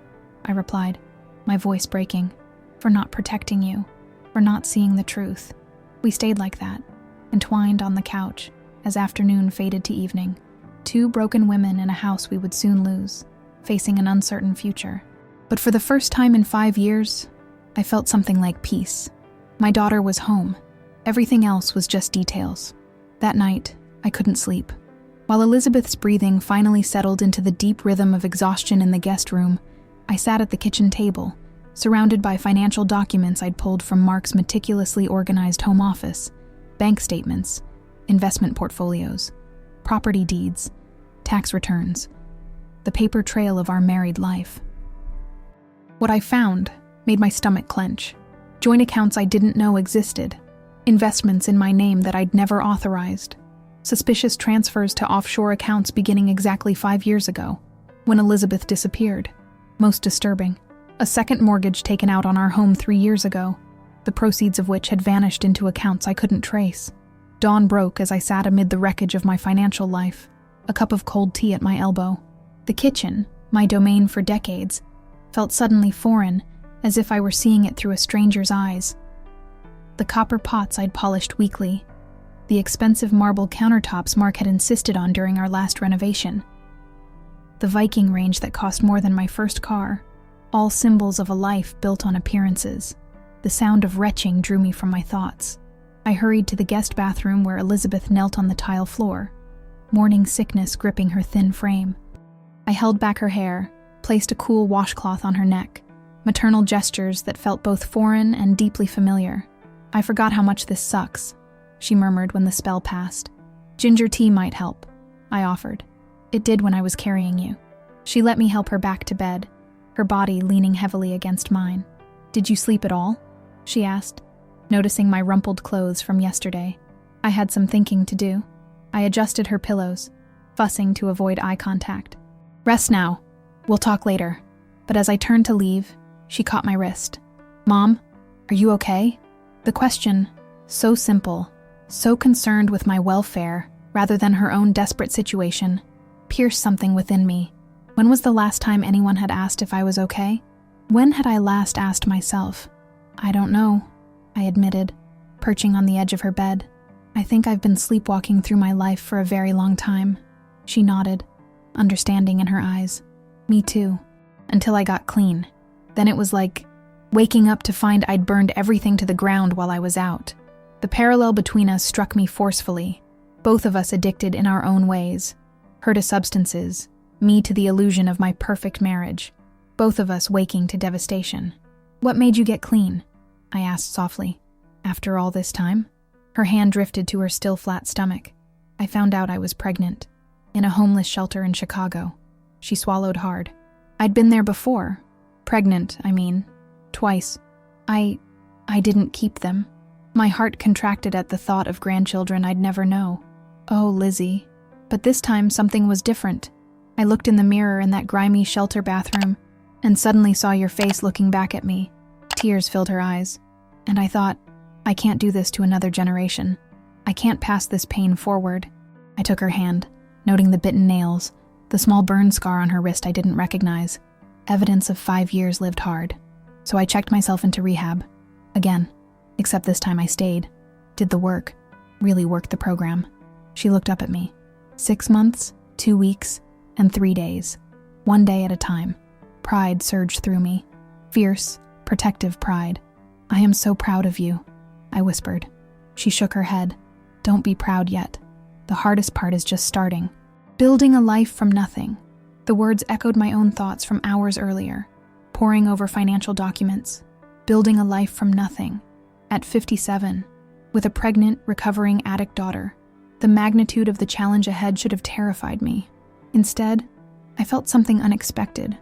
I replied, my voice breaking. "For not protecting you, for not seeing the truth." We stayed like that, entwined on the couch, as afternoon faded to evening. 2 broken women in a house we would soon lose, facing an uncertain future. But for the first time in 5 years, I felt something like peace. My daughter was home. Everything else was just details. That night, I couldn't sleep. While Elizabeth's breathing finally settled into the deep rhythm of exhaustion in the guest room, I sat at the kitchen table, surrounded by financial documents I'd pulled from Mark's meticulously organized home office, bank statements, investment portfolios, property deeds, tax returns, the paper trail of our married life. What I found made my stomach clench. Joint accounts I didn't know existed, investments in my name that I'd never authorized, suspicious transfers to offshore accounts beginning exactly 5 years ago, when Elizabeth disappeared. Most disturbing, a second mortgage taken out on our home 3 years ago, the proceeds of which had vanished into accounts I couldn't trace. Dawn broke as I sat amid the wreckage of my financial life, a cup of cold tea at my elbow. The kitchen, my domain for decades, felt suddenly foreign, as if I were seeing it through a stranger's eyes. The copper pots I'd polished weekly, the expensive marble countertops Mark had insisted on during our last renovation, the Viking range that cost more than my first car, all symbols of a life built on appearances. The sound of retching drew me from my thoughts. I hurried to the guest bathroom where Elizabeth knelt on the tile floor, morning sickness gripping her thin frame. I held back her hair, placed a cool washcloth on her neck, maternal gestures that felt both foreign and deeply familiar. "I forgot how much this sucks," she murmured when the spell passed. "Ginger tea might help," I offered. "It did when I was carrying you." She let me help her back to bed, her body leaning heavily against mine. "Did you sleep at all?" she asked, noticing my rumpled clothes from yesterday. I had some thinking to do. I adjusted her pillows, fussing to avoid eye contact. "Rest now. We'll talk later." But as I turned to leave, she caught my wrist. "Mom, are you okay?" The question, so simple, so concerned with my welfare rather than her own desperate situation, pierced something within me. When was the last time anyone had asked if I was okay? When had I last asked myself? "I don't know," I admitted, perching on the edge of her bed. "I think I've been sleepwalking through my life for a very long time." She nodded, understanding in her eyes. "Me too. Until I got clean. Then it was like waking up to find I'd burned everything to the ground while I was out." The parallel between us struck me forcefully. Both of us addicted in our own ways. Her to substances, me to the illusion of my perfect marriage. Both of us waking to devastation. "What made you get clean?" I asked softly. "After all this time?" Her hand drifted to her still flat stomach. "I found out I was pregnant. In a homeless shelter in Chicago." She swallowed hard. "I'd been there before. Pregnant, I mean. Twice. I didn't keep them." My heart contracted at the thought of grandchildren I'd never know. "Oh, Lizzie." But this time something was different. I looked in the mirror in that grimy shelter bathroom and suddenly saw your face looking back at me. Tears filled her eyes. And I thought, I can't do this to another generation. I can't pass this pain forward. I took her hand, noting the bitten nails, the small burn scar on her wrist I didn't recognize. Evidence of 5 years lived hard. So I checked myself into rehab. Again. Except this time I stayed. Did the work. Really worked the program. She looked up at me. 6 months, 2 weeks, and 3 days. 1 day at a time. Pride surged through me. Fierce, protective pride. "I am so proud of you," I whispered. She shook her head. "Don't be proud yet. The hardest part is just starting. Building a life from nothing. The words echoed my own thoughts from hours earlier, poring over financial documents, building a life from nothing. At 57, with a pregnant, recovering addict daughter, the magnitude of the challenge ahead should have terrified me. Instead, I felt something unexpected.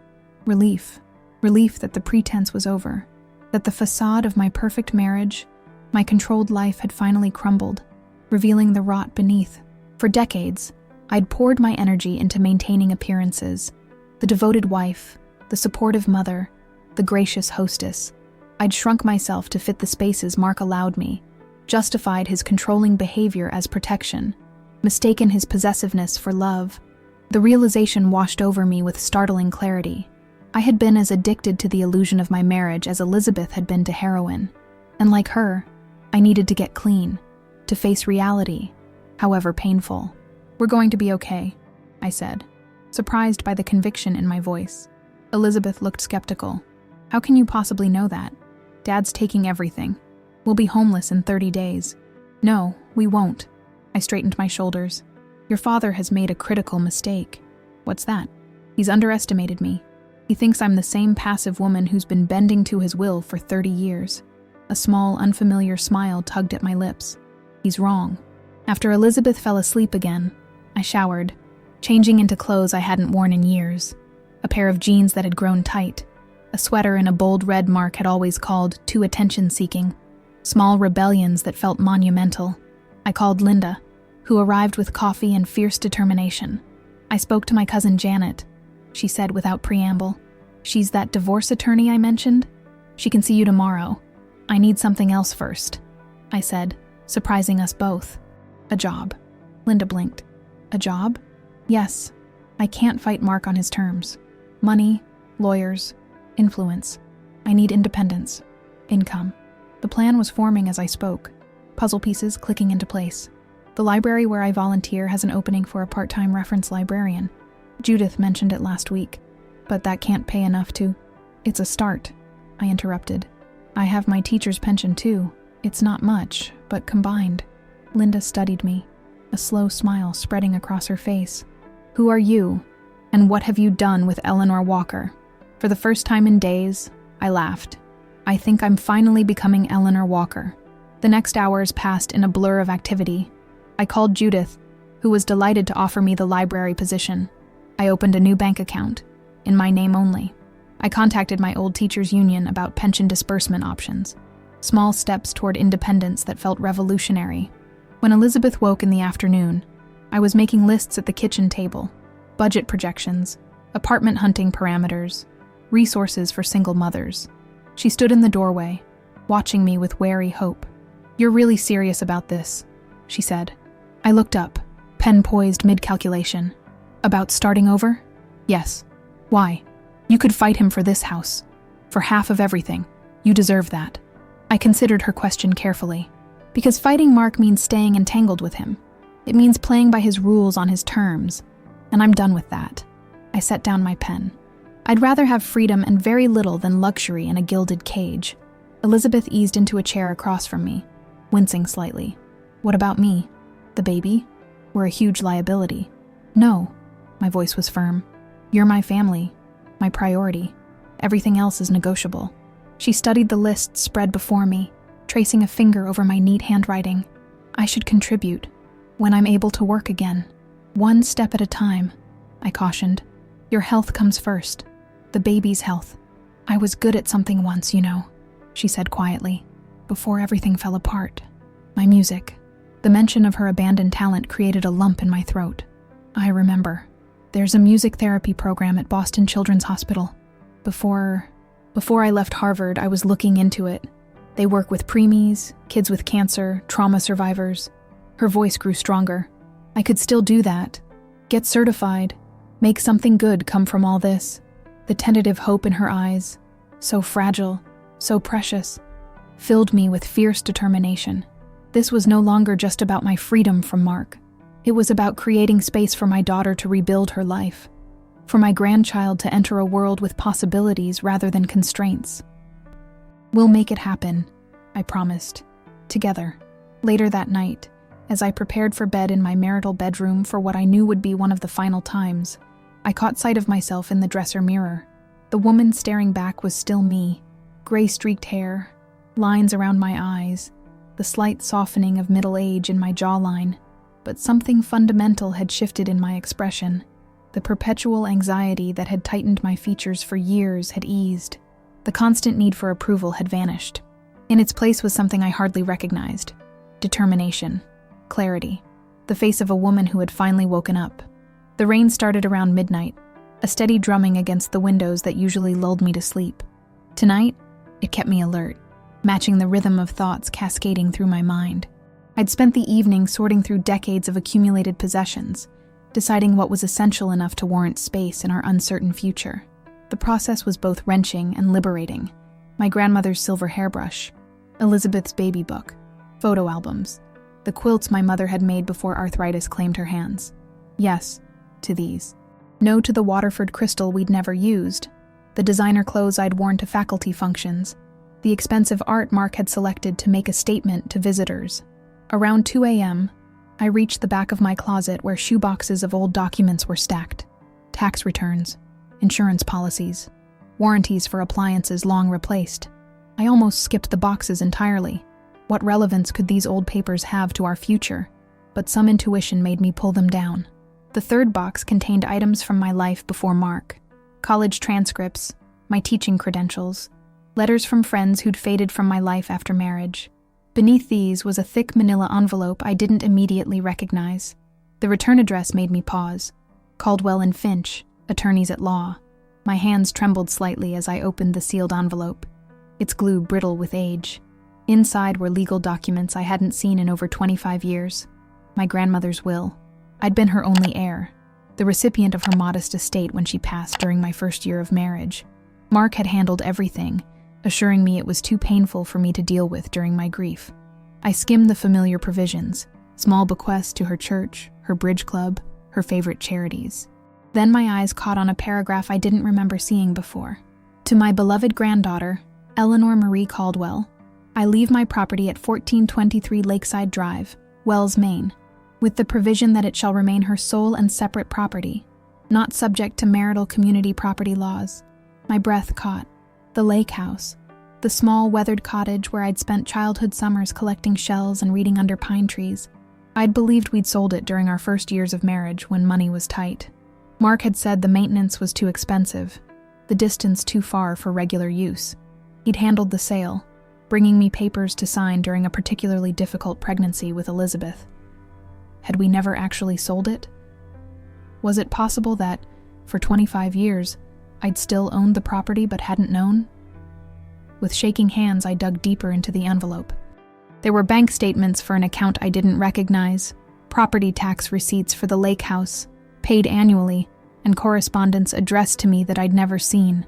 Relief. Relief that the pretense was over, that the facade of my perfect marriage, my controlled life had finally crumbled, revealing the rot beneath. For decades, I'd poured my energy into maintaining appearances, the devoted wife, the supportive mother, the gracious hostess. I'd shrunk myself to fit the spaces Mark allowed me, justified his controlling behavior as protection, mistaken his possessiveness for love. The realization washed over me with startling clarity. I had been as addicted to the illusion of my marriage as Elizabeth had been to heroin. And like her, I needed to get clean, to face reality, however painful. "We're going to be okay," I said, surprised by the conviction in my voice. Elizabeth looked skeptical. "How can you possibly know that? Dad's taking everything. We'll be homeless in 30 days. "No, we won't." I straightened my shoulders. "Your father has made a critical mistake." "What's that?" "He's underestimated me. He thinks I'm the same passive woman who's been bending to his will for 30 years. A small, unfamiliar smile tugged at my lips. "He's wrong." After Elizabeth fell asleep again, I showered, changing into clothes I hadn't worn in years. A pair of jeans that had grown tight, a sweater in a bold red Mark had always called too attention-seeking, small rebellions that felt monumental. I called Linda, who arrived with coffee and fierce determination. I spoke to my cousin Janet, she said without preamble. "She's that divorce attorney I mentioned? She can see you tomorrow. I need something else first," I said, surprising us both. "A job." Linda blinked. "A job?" "Yes. I can't fight Mark on his terms. Money, lawyers, influence. I need independence. Income." The plan was forming as I spoke, puzzle pieces clicking into place. "The library where I volunteer has an opening for a part-time reference librarian. Judith mentioned it last week, but that can't pay enough to—" "It's a start," I interrupted. "I have my teacher's pension too. It's not much, but combined." Linda studied me, a slow smile spreading across her face. "Who are you, and what have you done with Eleanor Walker?" For the first time in days, I laughed. "I think I'm finally becoming Eleanor Walker." The next hours passed in a blur of activity. I called Judith, who was delighted to offer me the library position. I opened a new bank account, in my name only. I contacted my old teachers' union about pension disbursement options, small steps toward independence that felt revolutionary. When Elizabeth woke in the afternoon, I was making lists at the kitchen table, budget projections, apartment hunting parameters, resources for single mothers. She stood in the doorway, watching me with wary hope. "You're really serious about this," she said. I looked up, pen poised mid-calculation. "About starting over?" "Yes." "Why? You could fight him for this house. For half of everything. You deserve that." I considered her question carefully. Because fighting Mark means staying entangled with him. It means playing by his rules on his terms. And I'm done with that. I set down my pen. I'd rather have freedom and very little than luxury in a gilded cage. Elizabeth eased into a chair across from me, wincing slightly. "What about me? The baby? We're a huge liability." "No." My voice was firm. "You're my family, my priority. Everything else is negotiable." She studied the list spread before me, tracing a finger over my neat handwriting. "I should contribute, when I'm able to work again. One step at a time," I cautioned. "Your health comes first. The baby's health. I was good at something once, you know," she said quietly, "before everything fell apart. My music." The mention of her abandoned talent created a lump in my throat. "I remember. There's a music therapy program at Boston Children's Hospital. Before I left Harvard, I was looking into it. They work with preemies, kids with cancer, trauma survivors." Her voice grew stronger. "I could still do that. Get certified. Make something good come from all this." The tentative hope in her eyes, so fragile, so precious, filled me with fierce determination. This was no longer just about my freedom from Mark. It was about creating space for my daughter to rebuild her life, for my grandchild to enter a world with possibilities rather than constraints. "We'll make it happen," I promised. Together. Later that night, as I prepared for bed in my marital bedroom for what I knew would be one of the final times, I caught sight of myself in the dresser mirror. The woman staring back was still me. Gray-streaked hair, lines around my eyes, the slight softening of middle age in my jawline. But something fundamental had shifted in my expression. The perpetual anxiety that had tightened my features for years had eased. The constant need for approval had vanished. In its place was something I hardly recognized. Determination. Clarity. The face of a woman who had finally woken up. The rain started around midnight, a steady drumming against the windows that usually lulled me to sleep. Tonight, it kept me alert, matching the rhythm of thoughts cascading through my mind. I'd spent the evening sorting through decades of accumulated possessions, deciding what was essential enough to warrant space in our uncertain future. The process was both wrenching and liberating. My grandmother's silver hairbrush, Elizabeth's baby book, photo albums, the quilts my mother had made before arthritis claimed her hands. Yes, to these. No to the Waterford crystal we'd never used, the designer clothes I'd worn to faculty functions, the expensive art Mark had selected to make a statement to visitors. Around 2 a.m., I reached the back of my closet where shoeboxes of old documents were stacked. Tax returns, insurance policies, warranties for appliances long replaced. I almost skipped the boxes entirely. What relevance could these old papers have to our future? But some intuition made me pull them down. The third box contained items from my life before Mark. College transcripts, my teaching credentials, letters from friends who'd faded from my life after marriage. Beneath these was a thick manila envelope I didn't immediately recognize. The return address made me pause. Caldwell and Finch, attorneys at law. My hands trembled slightly as I opened the sealed envelope, its glue brittle with age. Inside were legal documents I hadn't seen in over 25 years. My grandmother's will. I'd been her only heir, the recipient of her modest estate when she passed during my first year of marriage. Mark had handled everything, assuring me it was too painful for me to deal with during my grief. I skimmed the familiar provisions, small bequests to her church, her bridge club, her favorite charities. Then my eyes caught on a paragraph I didn't remember seeing before. To my beloved granddaughter, Eleanor Marie Caldwell, I leave my property at 1423 Lakeside Drive, Wells, Maine, with the provision that it shall remain her sole and separate property, not subject to marital community property laws. My breath caught. The lake house, the small weathered cottage where I'd spent childhood summers collecting shells and reading under pine trees. I'd believed we'd sold it during our first years of marriage when money was tight. Mark had said the maintenance was too expensive, the distance too far for regular use. He'd handled the sale, bringing me papers to sign during a particularly difficult pregnancy with Elizabeth. Had we never actually sold it? Was it possible that, for 25 years, I'd still owned the property but hadn't known? With shaking hands, I dug deeper into the envelope. There were bank statements for an account I didn't recognize, property tax receipts for the lake house, paid annually, and correspondence addressed to me that I'd never seen.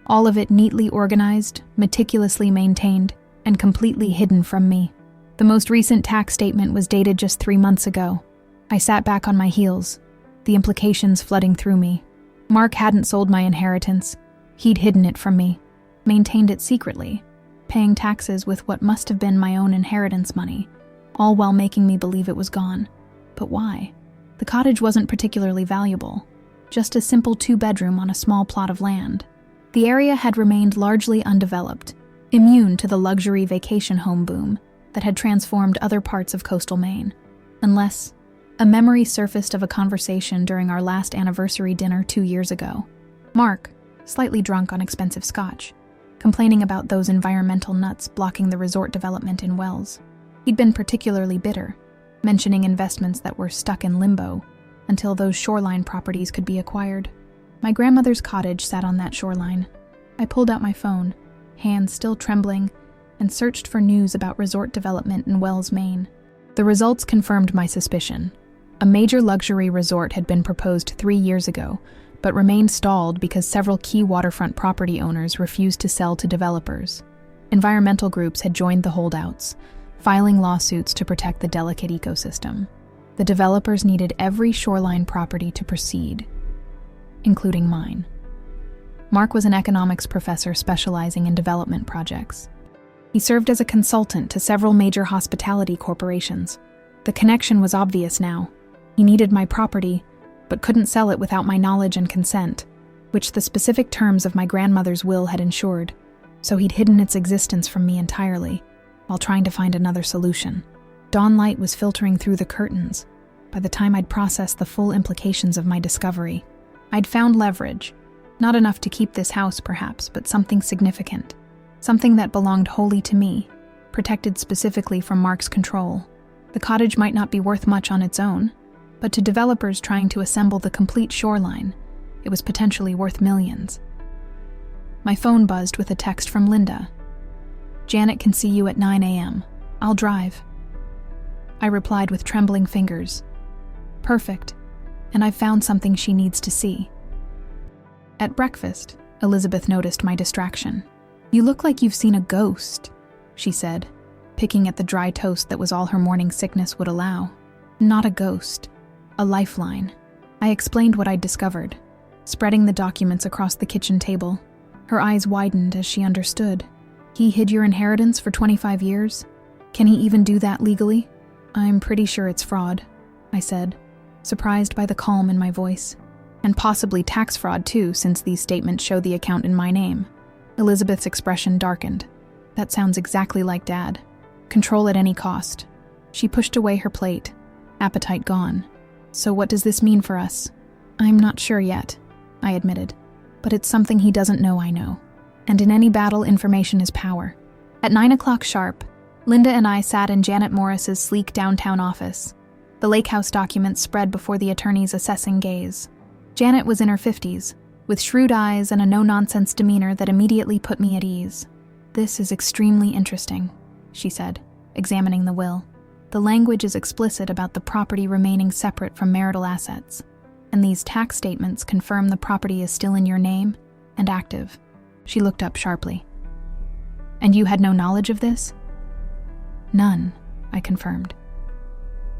All of it neatly organized, meticulously maintained, and completely hidden from me. The most recent tax statement was dated just 3 months ago. I sat back on my heels, the implications flooding through me. Mark hadn't sold my inheritance. He'd hidden it from me, maintained it secretly, paying taxes with what must have been my own inheritance money, all while making me believe it was gone. But why? The cottage wasn't particularly valuable, just a simple 2-bedroom on a small plot of land. The area had remained largely undeveloped, immune to the luxury vacation home boom that had transformed other parts of coastal Maine, unless a memory surfaced of a conversation during our last anniversary dinner 2 years ago. Mark, slightly drunk on expensive scotch, complaining about those environmental nuts blocking the resort development in Wells. He'd been particularly bitter, mentioning investments that were stuck in limbo until those shoreline properties could be acquired. My grandmother's cottage sat on that shoreline. I pulled out my phone, hands still trembling, and searched for news about resort development in Wells, Maine. The results confirmed my suspicion. A major luxury resort had been proposed 3 years ago, but remained stalled because several key waterfront property owners refused to sell to developers. Environmental groups had joined the holdouts, filing lawsuits to protect the delicate ecosystem. The developers needed every shoreline property to proceed, including mine. Mark was an economics professor specializing in development projects. He served as a consultant to several major hospitality corporations. The connection was obvious now. He needed my property, but couldn't sell it without my knowledge and consent, which the specific terms of my grandmother's will had ensured, so he'd hidden its existence from me entirely, while trying to find another solution. Dawn light was filtering through the curtains. By the time I'd processed the full implications of my discovery, I'd found leverage. Not enough to keep this house, perhaps, but something significant. Something that belonged wholly to me, protected specifically from Mark's control. The cottage might not be worth much on its own, but to developers trying to assemble the complete shoreline, it was potentially worth millions. My phone buzzed with a text from Linda. "Janet can see you at 9 a.m. I'll drive." I replied with trembling fingers. "Perfect, and I've found something she needs to see." At breakfast, Elizabeth noticed my distraction. "You look like you've seen a ghost," she said, picking at the dry toast that was all her morning sickness would allow. "Not a ghost, a lifeline." I explained what I'd discovered, spreading the documents across the kitchen table. Her eyes widened as she understood. "He hid your inheritance for 25 years? Can he even do that legally?" "I'm pretty sure it's fraud," I said, surprised by the calm in my voice. "And possibly tax fraud too, since these statements show the account in my name." Elizabeth's expression darkened. "That sounds exactly like Dad. Control at any cost." She pushed away her plate, appetite gone. "So what does this mean for us?" "I'm not sure yet," I admitted. "But it's something he doesn't know I know. And in any battle, information is power." At 9 o'clock sharp, Linda and I sat in Janet Morris's sleek downtown office. The Lake House documents spread before the attorney's assessing gaze. Janet was in her 50s, with shrewd eyes and a no-nonsense demeanor that immediately put me at ease. "This is extremely interesting," she said, examining the will. "The language is explicit about the property remaining separate from marital assets, and these tax statements confirm the property is still in your name and active." She looked up sharply. "And you had no knowledge of this?" "None," I confirmed.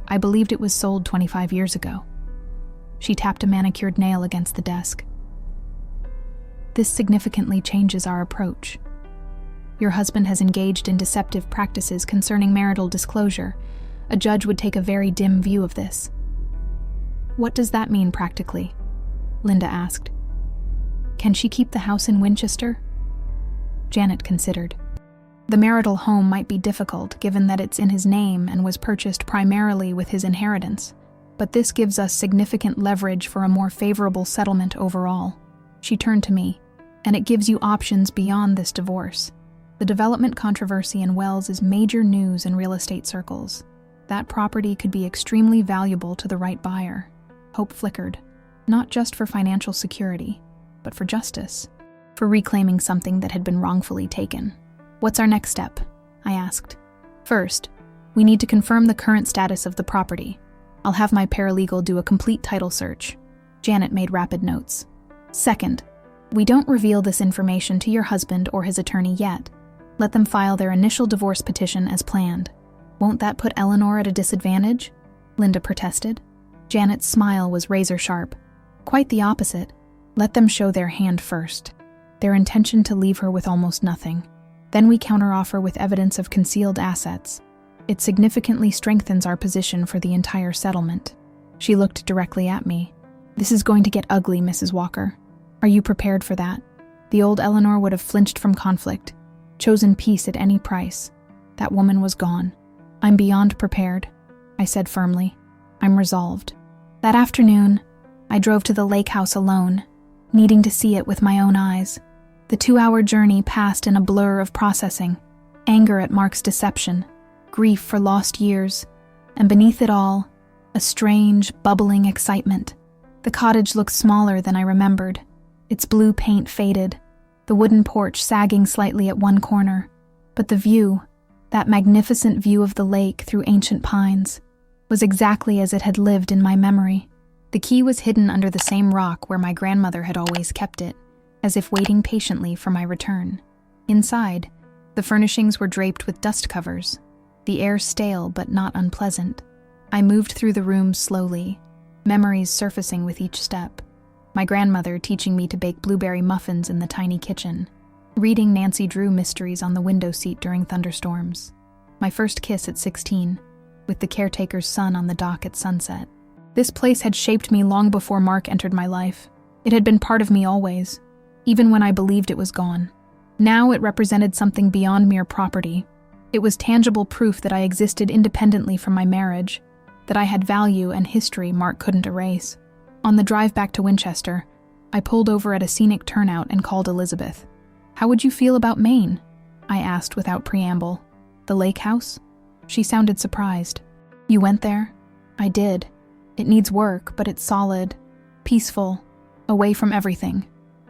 "I believed it was sold 25 years ago." She tapped a manicured nail against the desk. "This significantly changes our approach. Your husband has engaged in deceptive practices concerning marital disclosure. A judge would take a very dim view of this." "What does that mean practically?" Linda asked. "Can she keep the house in Winchester?" Janet considered. "The marital home might be difficult given that it's in his name and was purchased primarily with his inheritance, but this gives us significant leverage for a more favorable settlement overall." She turned to me. "And it gives you options beyond this divorce. The development controversy in Wells is major news in real estate circles. That property could be extremely valuable to the right buyer." Hope flickered, not just for financial security, but for justice, for reclaiming something that had been wrongfully taken. "What's our next step?" I asked. "First, we need to confirm the current status of the property. I'll have my paralegal do a complete title search." Janet made rapid notes. "Second, we don't reveal this information to your husband or his attorney yet. Let them file their initial divorce petition as planned." "Won't that put Eleanor at a disadvantage?" Linda protested. Janet's smile was razor sharp. "Quite the opposite. Let them show their hand first. Their intention to leave her with almost nothing. Then we counteroffer with evidence of concealed assets. It significantly strengthens our position for the entire settlement." She looked directly at me. "This is going to get ugly, Mrs. Walker. Are you prepared for that?" The old Eleanor would have flinched from conflict, chosen peace at any price. That woman was gone. "I'm beyond prepared," I said firmly. "I'm resolved." That afternoon, I drove to the lake house alone, needing to see it with my own eyes. The 2-hour journey passed in a blur of processing, anger at Mark's deception, grief for lost years, and beneath it all, a strange, bubbling excitement. The cottage looked smaller than I remembered, its blue paint faded, the wooden porch sagging slightly at one corner, but the view, that magnificent view of the lake through ancient pines, was exactly as it had lived in my memory. The key was hidden under the same rock where my grandmother had always kept it, as if waiting patiently for my return. Inside, the furnishings were draped with dust covers, the air stale but not unpleasant. I moved through the rooms slowly, memories surfacing with each step. My grandmother teaching me to bake blueberry muffins in the tiny kitchen, reading Nancy Drew mysteries on the window seat during thunderstorms. My first kiss at 16, with the caretaker's son on the dock at sunset. This place had shaped me long before Mark entered my life. It had been part of me always, even when I believed it was gone. Now it represented something beyond mere property. It was tangible proof that I existed independently from my marriage, that I had value and history Mark couldn't erase. On the drive back to Winchester, I pulled over at a scenic turnout and called Elizabeth. "How would you feel about Maine?" I asked without preamble. "The lake house?" She sounded surprised. "You went there?" "I did. It needs work, but it's solid, peaceful, away from everything.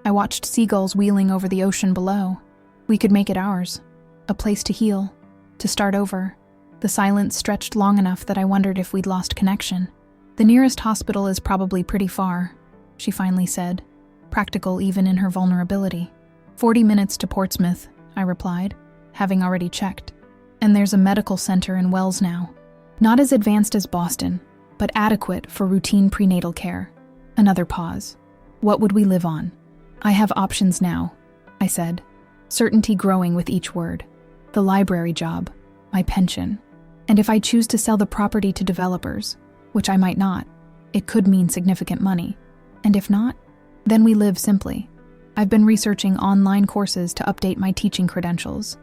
I watched seagulls wheeling over the ocean below. We could make it ours. A place to heal, to start over." The silence stretched long enough that I wondered if we'd lost connection. "The nearest hospital is probably pretty far," she finally said, practical even in her vulnerability. 40 minutes to Portsmouth," I replied, having already checked. "And there's a medical center in Wells now. Not as advanced as Boston, but adequate for routine prenatal care." Another pause. "What would we live on?" "I have options now," I said, certainty growing with each word. "The library job, my pension. And if I choose to sell the property to developers, which I might not, it could mean significant money. And if not, then we live simply. I've been researching online courses to update my teaching credentials.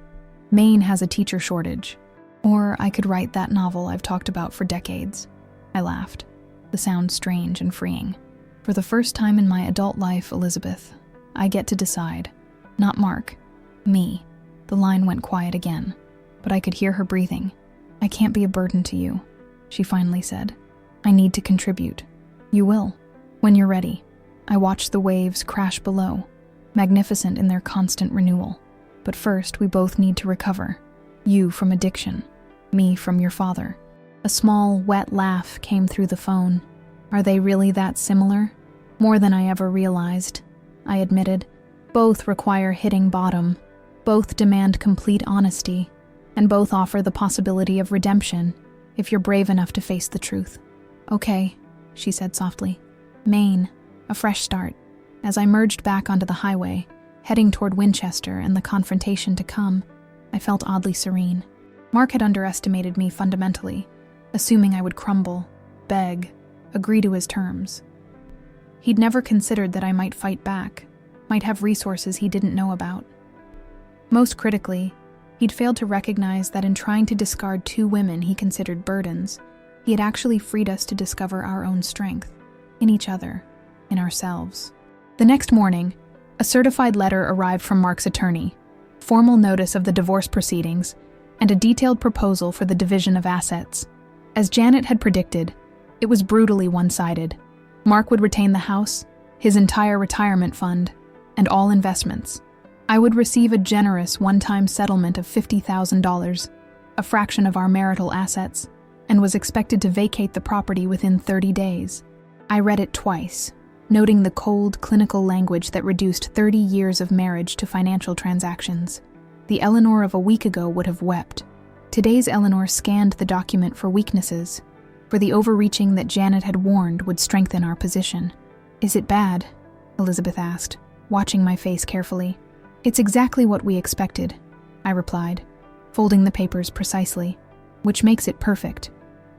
Maine has a teacher shortage. Or I could write that novel I've talked about for decades." I laughed, the sound strange and freeing. "For the first time in my adult life, Elizabeth, I get to decide. Not Mark. Me." The line went quiet again, but I could hear her breathing. "I can't be a burden to you," she finally said. "I need to contribute." "You will, when you're ready." I watched the waves crash below, magnificent in their constant renewal. "But first, we both need to recover. You from addiction, me from your father." A small, wet laugh came through the phone. "Are they really that similar?" "More than I ever realized," I admitted. "Both require hitting bottom. Both demand complete honesty. And both offer the possibility of redemption, if you're brave enough to face the truth." "Okay," she said softly. "Maine, a fresh start." As I merged back onto the highway, heading toward Winchester and the confrontation to come, I felt oddly serene. Mark had underestimated me fundamentally, assuming I would crumble, beg, agree to his terms. He'd never considered that I might fight back, might have resources he didn't know about. Most critically, he'd failed to recognize that in trying to discard two women he considered burdens, he had actually freed us to discover our own strength, in each other, in ourselves. The next morning, a certified letter arrived from Mark's attorney, formal notice of the divorce proceedings, and a detailed proposal for the division of assets. As Janet had predicted, it was brutally one-sided. Mark would retain the house, his entire retirement fund, and all investments. I would receive a generous one-time settlement of $50,000, a fraction of our marital assets, and was expected to vacate the property within 30 days. I read it twice, noting the cold, clinical language that reduced 30 years of marriage to financial transactions. The Eleanor of a week ago would have wept. Today's Eleanor scanned the document for weaknesses, for the overreaching that Janet had warned would strengthen our position. "Is it bad?" Elizabeth asked, watching my face carefully. "It's exactly what we expected," I replied, folding the papers precisely, "which makes it perfect."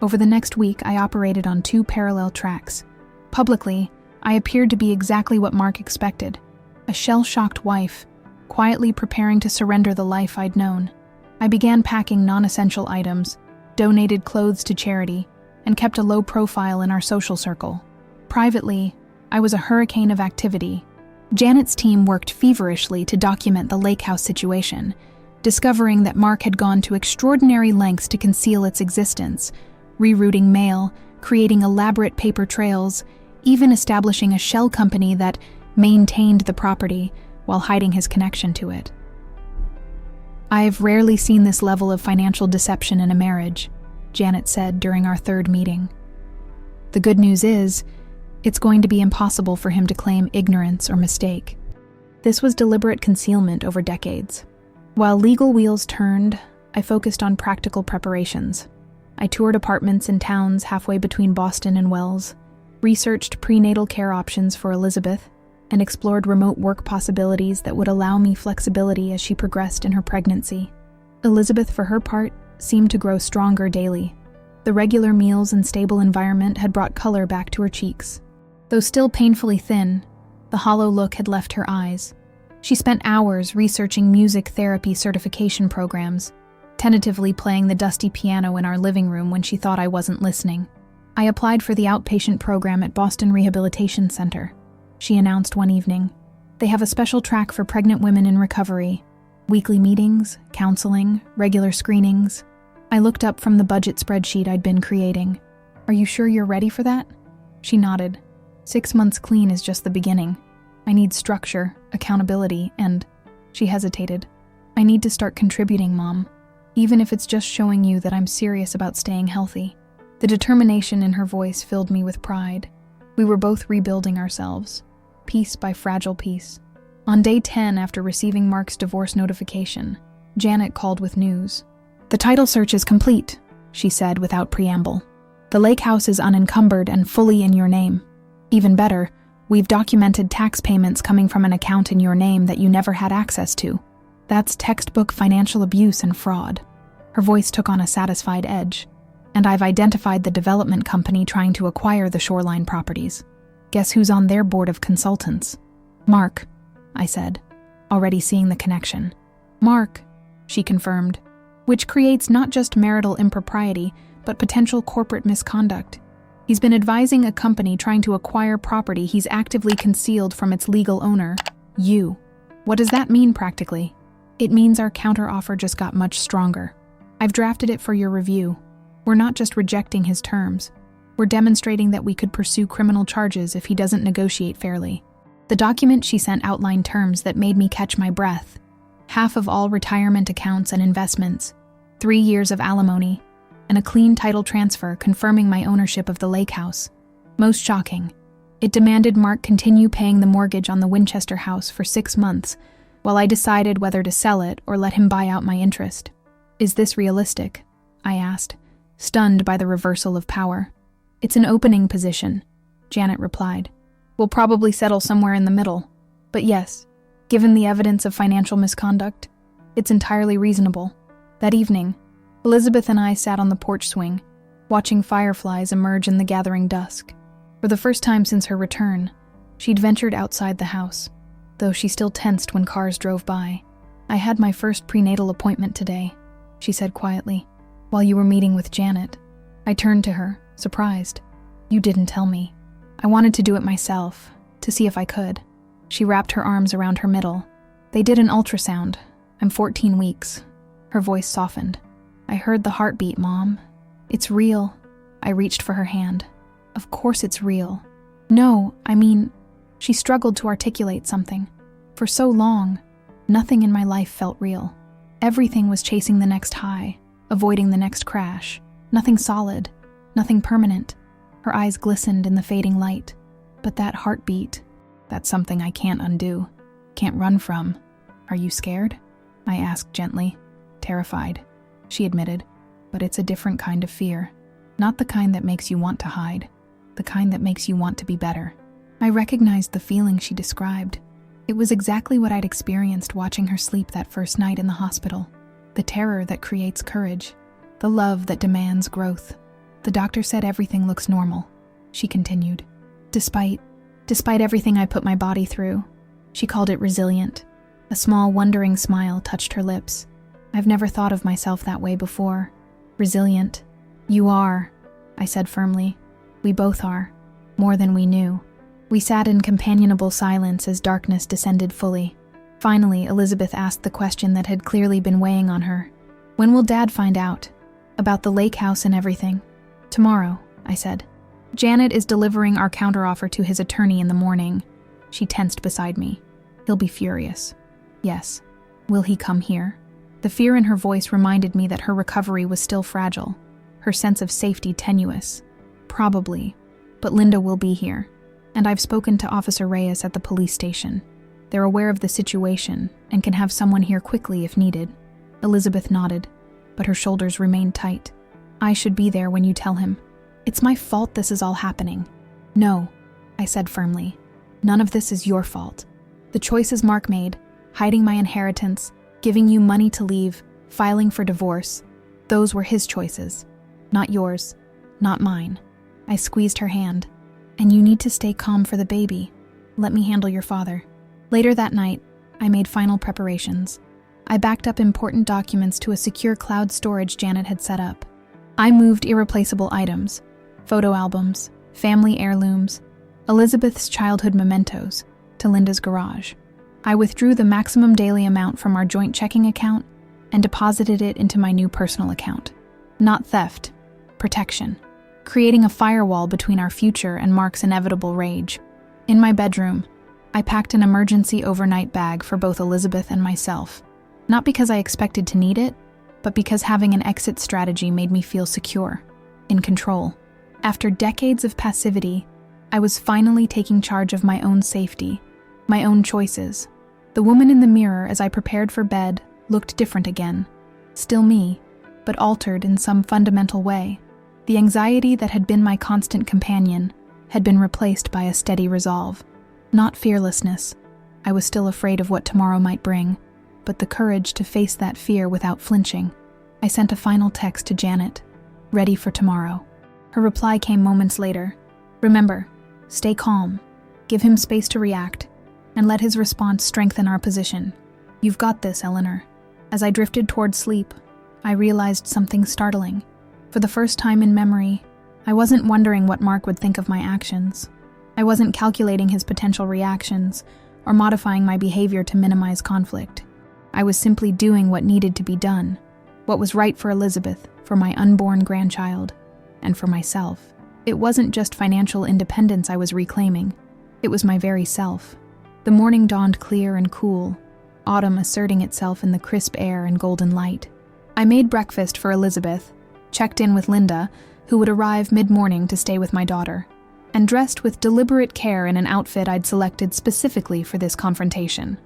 Over the next week, I operated on 2 parallel tracks. Publicly, I appeared to be exactly what Mark expected, a shell-shocked wife, quietly preparing to surrender the life I'd known. I began packing non-essential items, donated clothes to charity, and kept a low profile in our social circle. Privately, I was a hurricane of activity. Janet's team worked feverishly to document the lake house situation, discovering that Mark had gone to extraordinary lengths to conceal its existence, rerouting mail, creating elaborate paper trails, even establishing a shell company that maintained the property while hiding his connection to it. "I've rarely seen this level of financial deception in a marriage," Janet said during our 3rd meeting. "The good news is, it's going to be impossible for him to claim ignorance or mistake." This was deliberate concealment over decades. While legal wheels turned, I focused on practical preparations. I toured apartments in towns halfway between Boston and Wells, researched prenatal care options for Elizabeth, and explored remote work possibilities that would allow me flexibility as she progressed in her pregnancy. Elizabeth, for her part, seemed to grow stronger daily. The regular meals and stable environment had brought color back to her cheeks. Though still painfully thin, the hollow look had left her eyes. She spent hours researching music therapy certification programs, tentatively playing the dusty piano in our living room when she thought I wasn't listening. I applied for the outpatient program at Boston Rehabilitation Center, she announced one evening. They have a special track for pregnant women in recovery. Weekly meetings, counseling, regular screenings. I looked up from the budget spreadsheet I'd been creating. Are you sure you're ready for that? She nodded. 6 months clean is just the beginning. I need structure, accountability, and... She hesitated. I need to start contributing, Mom. Even if it's just showing you that I'm serious about staying healthy. The determination in her voice filled me with pride. We were both rebuilding ourselves, piece by fragile piece. On day 10 after receiving Mark's divorce notification, Janet called with news. The title search is complete, she said without preamble. The lake house is unencumbered and fully in your name. Even better, we've documented tax payments coming from an account in your name that you never had access to. That's textbook financial abuse and fraud. Her voice took on a satisfied edge. And I've identified the development company trying to acquire the shoreline properties. Guess who's on their board of consultants? Mark, I said, already seeing the connection. Mark, she confirmed, which creates not just marital impropriety, but potential corporate misconduct. He's been advising a company trying to acquire property he's actively concealed from its legal owner, you. What does that mean practically? It means our counteroffer just got much stronger. I've drafted it for your review. We're not just rejecting his terms. We're demonstrating that we could pursue criminal charges if he doesn't negotiate fairly. The document she sent outlined terms that made me catch my breath. Half of all retirement accounts and investments, 3 years of alimony, and a clean title transfer confirming my ownership of the lake house. Most shocking, it demanded Mark continue paying the mortgage on the Winchester house for 6 months while I decided whether to sell it or let him buy out my interest. Is this realistic? I asked, stunned by the reversal of power. It's an opening position, Janet replied. We'll probably settle somewhere in the middle. But yes, given the evidence of financial misconduct, it's entirely reasonable. That evening, Elizabeth and I sat on the porch swing, watching fireflies emerge in the gathering dusk. For the first time since her return, she'd ventured outside the house, though she still tensed when cars drove by. I had my first prenatal appointment today, she said quietly, while you were meeting with Janet. I turned to her, surprised. You didn't tell me. I wanted to do it myself, to see if I could. She wrapped her arms around her middle. They did an ultrasound. I'm 14 weeks. Her voice softened. I heard the heartbeat, Mom. It's real. I reached for her hand. Of course it's real. No, I mean, she struggled to articulate something. For so long, nothing in my life felt real. Everything was chasing the next high, avoiding the next crash. Nothing solid, nothing permanent. Her eyes glistened in the fading light. But that heartbeat, that's something I can't undo, can't run from. Are you scared? I asked gently, terrified. She admitted, but it's a different kind of fear. Not the kind that makes you want to hide, the kind that makes you want to be better. I recognized the feeling she described. It was exactly what I'd experienced watching her sleep that first night in the hospital. The terror that creates courage, the love that demands growth. The doctor said everything looks normal, she continued. Despite everything I put my body through, she called it resilient. A small, wondering smile touched her lips. I've never thought of myself that way before. Resilient. You are, I said firmly. We both are. More than we knew. We sat in companionable silence as darkness descended fully. Finally, Elizabeth asked the question that had clearly been weighing on her. When will Dad find out? About the lake house and everything? Tomorrow, I said. Janet is delivering our counteroffer to his attorney in the morning. She tensed beside me. He'll be furious. Yes. Will he come here? The fear in her voice reminded me that her recovery was still fragile, her sense of safety tenuous. Probably. But Linda will be here. And I've spoken to Officer Reyes at the police station. They're aware of the situation and can have someone here quickly if needed. Elizabeth nodded, but her shoulders remained tight. I should be there when you tell him. It's my fault this is all happening. No, I said firmly. None of this is your fault. The choices Mark made, hiding my inheritance, giving you money to leave, filing for divorce, those were his choices. Not yours, not mine. I squeezed her hand. And you need to stay calm for the baby. Let me handle your father. Later that night, I made final preparations. I backed up important documents to a secure cloud storage Janet had set up. I moved irreplaceable items, photo albums, family heirlooms, Elizabeth's childhood mementos, to Linda's garage. I withdrew the maximum daily amount from our joint checking account and deposited it into my new personal account. Not theft, protection, creating a firewall between our future and Mark's inevitable rage. In my bedroom, I packed an emergency overnight bag for both Elizabeth and myself, not because I expected to need it, but because having an exit strategy made me feel secure, in control. After decades of passivity, I was finally taking charge of my own safety, my own choices. The woman in the mirror as I prepared for bed looked different again. Still me, but altered in some fundamental way. The anxiety that had been my constant companion had been replaced by a steady resolve. Not fearlessness. I was still afraid of what tomorrow might bring, but the courage to face that fear without flinching. I sent a final text to Janet, ready for tomorrow. Her reply came moments later. Remember, stay calm, give him space to react, and let his response strengthen our position. You've got this, Eleanor. As I drifted toward sleep, I realized something startling. For the first time in memory, I wasn't wondering what Mark would think of my actions. I wasn't calculating his potential reactions or modifying my behavior to minimize conflict. I was simply doing what needed to be done, what was right for Elizabeth, for my unborn grandchild, and for myself. It wasn't just financial independence I was reclaiming. It was my very self. The morning dawned clear and cool, autumn asserting itself in the crisp air and golden light. I made breakfast for Elizabeth, checked in with Linda, who would arrive mid-morning to stay with my daughter, and dressed with deliberate care in an outfit I'd selected specifically for this confrontation.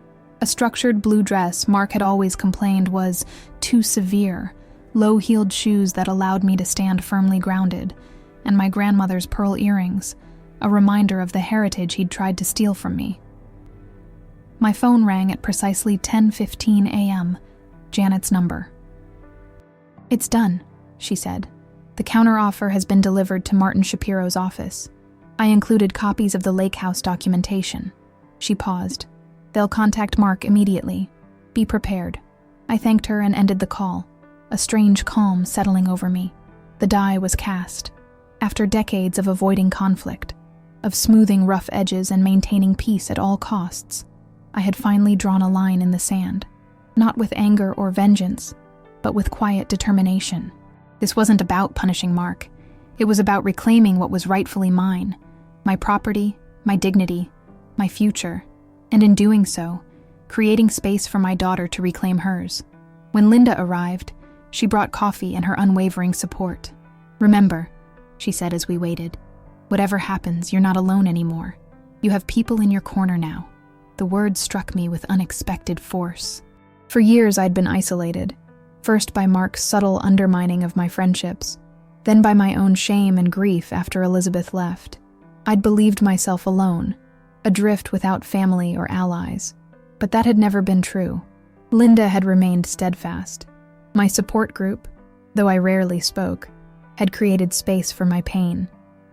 A structured blue dress Mark had always complained was too severe, low-heeled shoes that allowed me to stand firmly grounded, and my grandmother's pearl earrings, a reminder of the heritage he'd tried to steal from me. My phone rang at precisely 10:15 a.m., Janet's number. "It's done," she said. "The counteroffer has been delivered to Martin Shapiro's office. I included copies of the Lake House documentation." She paused. "They'll contact Mark immediately. Be prepared." I thanked her and ended the call, a strange calm settling over me. The die was cast. After decades of avoiding conflict, of smoothing rough edges and maintaining peace at all costs, I had finally drawn a line in the sand, not with anger or vengeance, but with quiet determination. This wasn't about punishing Mark. It was about reclaiming what was rightfully mine, my property, my dignity, my future, and in doing so, creating space for my daughter to reclaim hers. When Linda arrived, she brought coffee and her unwavering support. "Remember," she said as we waited, "whatever happens, you're not alone anymore. You have people in your corner now." The words struck me with unexpected force. For years I'd been isolated, first by Mark's subtle undermining of my friendships, then by my own shame and grief after Elizabeth left. I'd believed myself alone, adrift without family or allies. But that had never been true. Linda had remained steadfast. My support group, though I rarely spoke, had created space for my pain.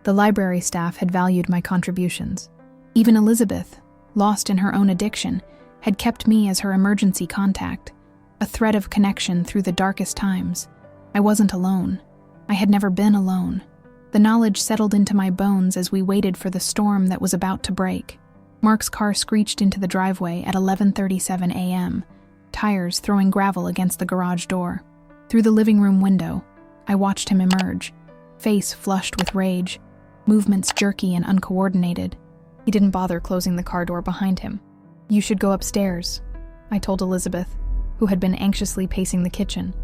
The library staff had valued my contributions. Even Elizabeth, lost in her own addiction, had kept me as her emergency contact, a thread of connection through the darkest times. I wasn't alone. I had never been alone. The knowledge settled into my bones as we waited for the storm that was about to break. Mark's car screeched into the driveway at 11:37 a.m., tires throwing gravel against the garage door. Through the living room window, I watched him emerge, face flushed with rage, movements jerky and uncoordinated. He didn't bother closing the car door behind him. "You should go upstairs," I told Elizabeth, who had been anxiously pacing the kitchen.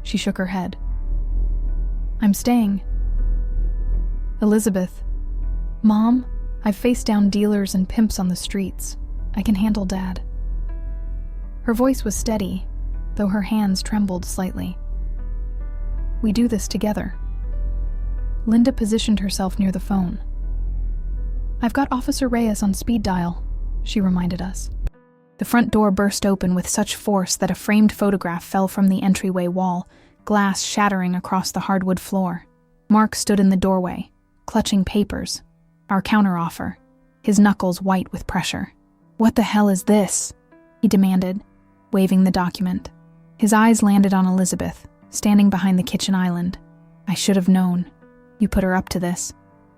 She shook her head. "I'm staying." "Elizabeth." "Mom, I've faced down dealers and pimps on the streets. I can handle Dad." Her voice was steady, though her hands trembled slightly. "We do this together." Linda positioned herself near the phone. "I've got Officer Reyes on speed dial," she reminded us. The front door burst open with such force that a framed photograph fell from the entryway wall, glass shattering across the hardwood floor. Mark stood in the doorway, clutching papers. Our counteroffer, his knuckles white with pressure. "What the hell is this?" he demanded, waving the document. His eyes landed on Elizabeth, standing behind the kitchen island. "I should have known. You put her up to this."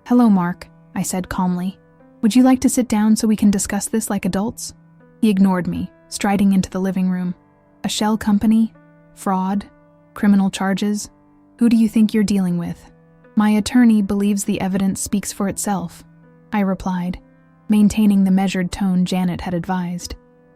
"Hello, Mark," I said calmly. "Would you like to sit down so we can discuss this like adults?" He ignored me, striding into the living room. "A shell company? Fraud? Criminal charges? Who do you think you're dealing with?" "My attorney believes the evidence speaks for itself," I replied, maintaining the measured tone Janet had advised.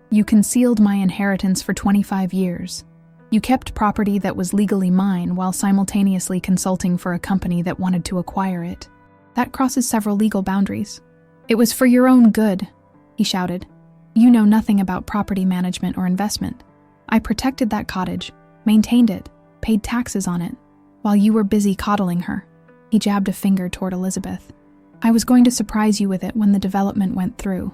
"You concealed my inheritance for 25 years. You kept property that was legally mine while simultaneously consulting for a company that wanted to acquire it. That crosses several legal boundaries." "It was for your own good," he shouted. "You know nothing about property management or investment. I protected that cottage, maintained it, paid taxes on it, while you were busy coddling her." He jabbed a finger toward Elizabeth. "I was going to surprise you with it when the development went through.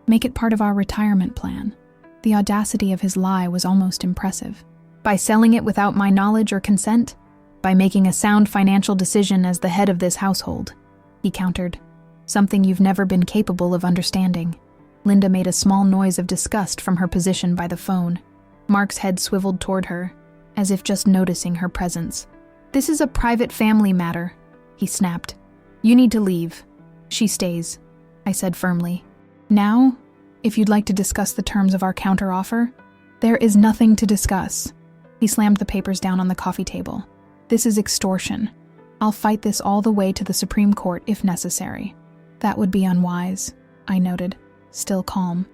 Make it part of our retirement plan." The audacity of his lie was almost impressive. "By selling it without my knowledge or consent? By making a sound financial decision as the head of this household," he countered. "Something you've never been capable of understanding." Linda made a small noise of disgust from her position by the phone. Mark's head swiveled toward her, as if just noticing her presence. "This is a private family matter," he snapped. "You need to leave." "She stays," I said firmly. "Now, if you'd like to discuss the terms of our counteroffer." "There is nothing to discuss." He slammed the papers down on the coffee table. "This is extortion. I'll fight this all the way to the Supreme Court if necessary." "That would be unwise," I noted, still calm.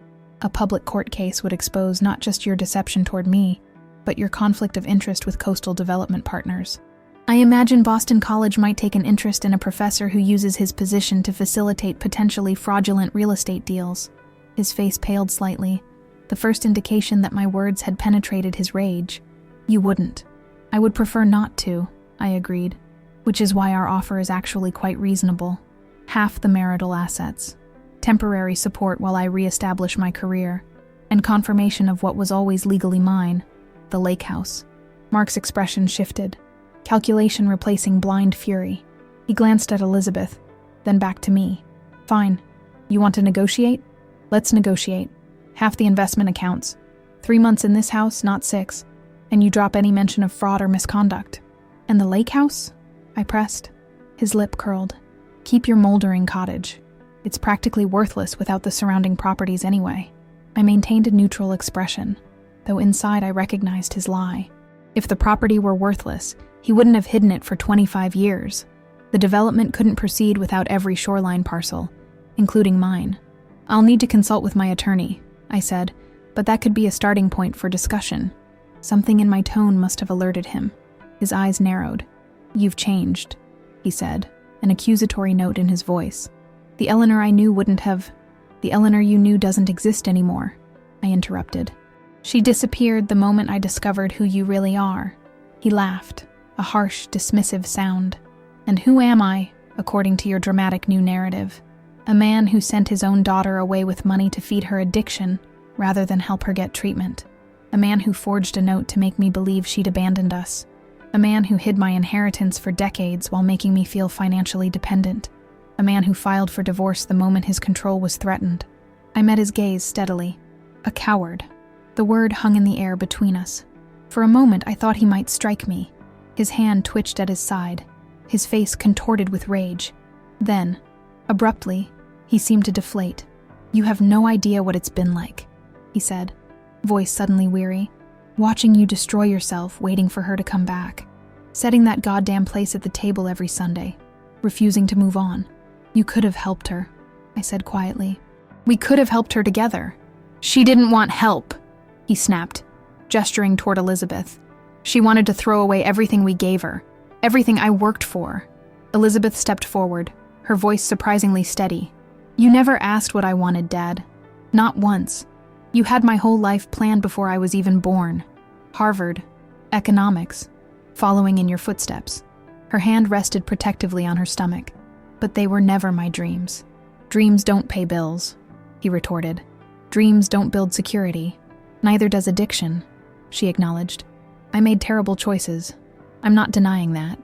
"A public court case would expose not just your deception toward me, but your conflict of interest with Coastal Development Partners. I imagine Boston College might take an interest in a professor who uses his position to facilitate potentially fraudulent real estate deals." His face paled slightly, the first indication that my words had penetrated his rage. "You wouldn't." "I would prefer not to," I agreed, "which is why our offer is actually quite reasonable. Half the marital assets, temporary support while I re-establish my career, and confirmation of what was always legally mine, the lake house." Mark's expression shifted, calculation replacing blind fury. He glanced at Elizabeth, then back to me. "Fine. You want to negotiate? Let's negotiate. Half the investment accounts. 3 months in this house, not 6. And you drop any mention of fraud or misconduct." "And the lake house?" I pressed. His lip curled. "Keep your moldering cottage. It's practically worthless without the surrounding properties anyway." I maintained a neutral expression, though inside I recognized his lie. If the property were worthless, he wouldn't have hidden it for 25 years. The development couldn't proceed without every shoreline parcel, including mine. "I'll need to consult with my attorney," I said, "but that could be a starting point for discussion." Something in my tone must have alerted him. His eyes narrowed. "You've changed," he said, an accusatory note in his voice. "The Eleanor I knew wouldn't have—" "The Eleanor you knew doesn't exist anymore," I interrupted. "She disappeared the moment I discovered who you really are." He laughed, a harsh, dismissive sound. "And who am I, according to your dramatic new narrative? A man who sent his own daughter away with money to feed her addiction, rather than help her get treatment. A man who forged a note to make me believe she'd abandoned us. A man who hid my inheritance for decades while making me feel financially dependent. A man who filed for divorce the moment his control was threatened." I met his gaze steadily. "A coward." The word hung in the air between us. For a moment I thought he might strike me. His hand twitched at his side, his face contorted with rage. Then, abruptly, he seemed to deflate. "You have no idea what it's been like," he said, voice suddenly weary. "Watching you destroy yourself, waiting for her to come back. Setting that goddamn place at the table every Sunday. Refusing to move on. You could have helped her," I said quietly. "We could have helped her together." "She didn't want help," he snapped, gesturing toward Elizabeth. "She wanted to throw away everything we gave her, everything I worked for." Elizabeth stepped forward, her voice surprisingly steady. "You never asked what I wanted, Dad. Not once. You had my whole life planned before I was even born. Harvard, economics, following in your footsteps." Her hand rested protectively on her stomach. "But they were never my dreams." "Dreams don't pay bills," he retorted. "Dreams don't build security. Neither does addiction," she acknowledged. "I made terrible choices. I'm not denying that.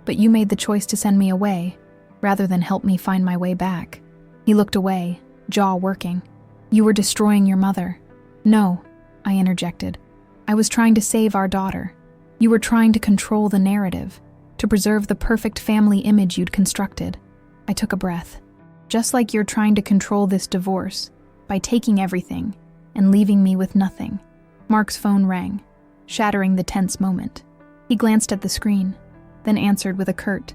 But you made the choice to send me away, rather than help me find my way back. He looked away, jaw working. You were destroying your mother. No, I interjected. I was trying to save our daughter. You were trying to control the narrative, to preserve the perfect family image you'd constructed. I took a breath. Just like you're trying to control this divorce, by taking everything and leaving me with nothing. Mark's phone rang, shattering the tense moment. He glanced at the screen, then answered with a curt,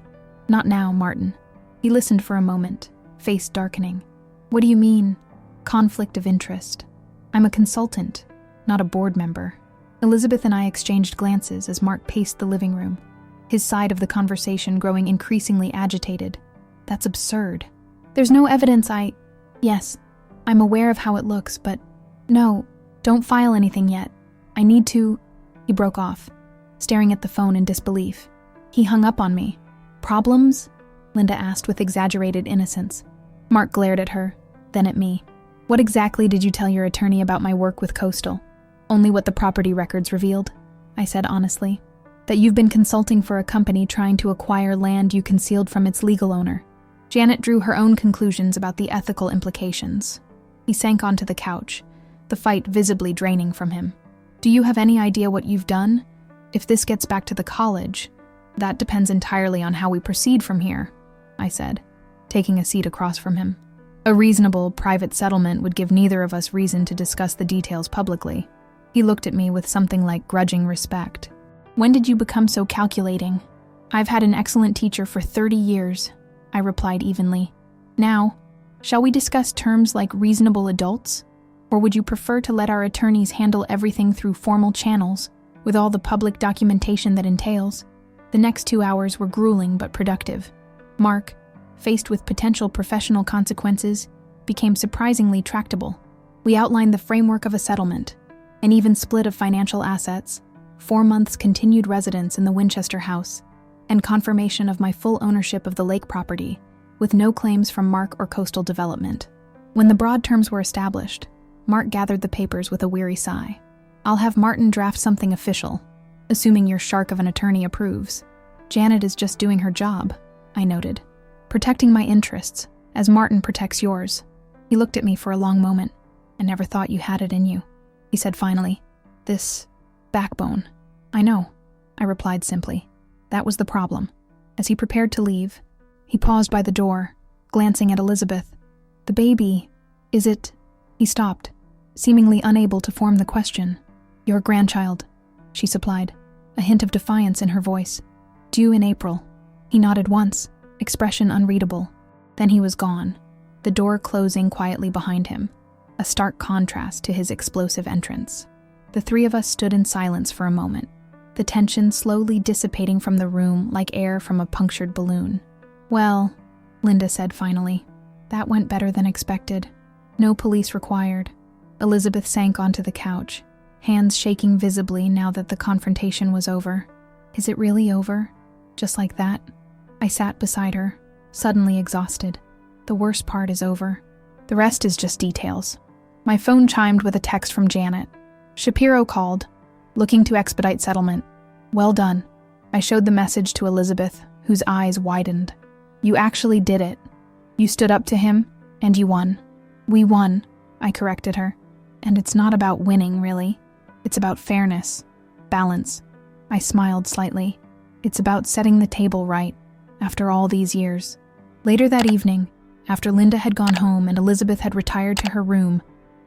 "Not now, Martin." He listened for a moment, face darkening. "What do you mean? Conflict of interest. I'm a consultant, not a board member." Elizabeth and I exchanged glances as Mark paced the living room, his side of the conversation growing increasingly agitated. "That's absurd. There's no evidence Yes, I'm aware of how it looks, but no, don't file anything yet. I need to..." He broke off, staring at the phone in disbelief. He hung up on me. "Problems?" Linda asked with exaggerated innocence. Mark glared at her, then at me. "What exactly did you tell your attorney about my work with Coastal?" "Only what the property records revealed," I said honestly. "That you've been consulting for a company trying to acquire land you concealed from its legal owner." Janet drew her own conclusions about the ethical implications. He sank onto the couch, the fight visibly draining from him. "Do you have any idea what you've done? If this gets back to the college, that depends entirely on how we proceed from here," I said, taking a seat across from him. A reasonable, private settlement would give neither of us reason to discuss the details publicly. He looked at me with something like grudging respect. "When did you become so calculating?" "I've had an excellent teacher for 30 years, I replied evenly. "Now, shall we discuss terms like reasonable adults? Or would you prefer to let our attorneys handle everything through formal channels, with all the public documentation that entails?" The next 2 hours were grueling but productive. Mark, faced with potential professional consequences, became surprisingly tractable. We outlined the framework of a settlement, an even split of financial assets, 4 months continued residence in the Winchester house, and confirmation of my full ownership of the lake property, with no claims from Mark or Coastal Development. When the broad terms were established, Mark gathered the papers with a weary sigh. "I'll have Martin draft something official, assuming your shark of an attorney approves." "Janet is just doing her job," I noted. "Protecting my interests, as Martin protects yours." He looked at me for a long moment. "I never thought you had it in you," he said finally. "This backbone." "I know," I replied simply. That was the problem. As he prepared to leave, he paused by the door, glancing at Elizabeth. "The baby, is it..." He stopped, seemingly unable to form the question. "Your grandchild," she supplied, a hint of defiance in her voice. "Due in April." He nodded once, expression unreadable. Then he was gone, the door closing quietly behind him, a stark contrast to his explosive entrance. The three of us stood in silence for a moment, the tension slowly dissipating from the room like air from a punctured balloon. "Well," Linda said finally, "that went better than expected. No police required." Elizabeth sank onto the couch, hands shaking visibly now that the confrontation was over. "Is it really over? Just like that?" I sat beside her, suddenly exhausted. "The worst part is over. The rest is just details." My phone chimed with a text from Janet. "Shapiro called, looking to expedite settlement. Well done." I showed the message to Elizabeth, whose eyes widened. "You actually did it. You stood up to him, and you won." "We won," I corrected her. "And it's not about winning, really. It's about fairness, balance." I smiled slightly. "It's about setting the table right, after all these years." Later that evening, after Linda had gone home and Elizabeth had retired to her room,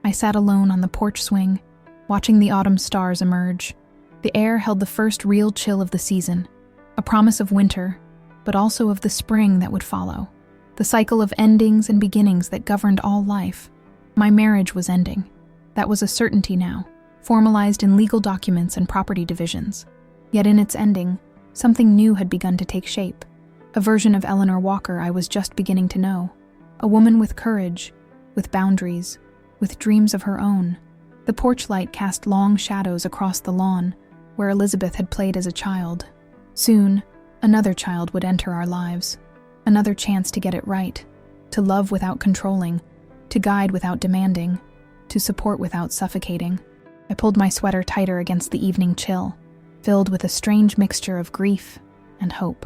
I sat alone on the porch swing, watching the autumn stars emerge. The air held the first real chill of the season, a promise of winter, but also of the spring that would follow. The cycle of endings and beginnings that governed all life. My marriage was ending. That was a certainty now, formalized in legal documents and property divisions. Yet in its ending, something new had begun to take shape. A version of Eleanor Walker I was just beginning to know. A woman with courage, with boundaries, with dreams of her own. The porch light cast long shadows across the lawn, where Elizabeth had played as a child. Soon, another child would enter our lives. Another chance to get it right, to love without controlling, to guide without demanding, to support without suffocating. I pulled my sweater tighter against the evening chill. filled with a strange mixture of grief and hope.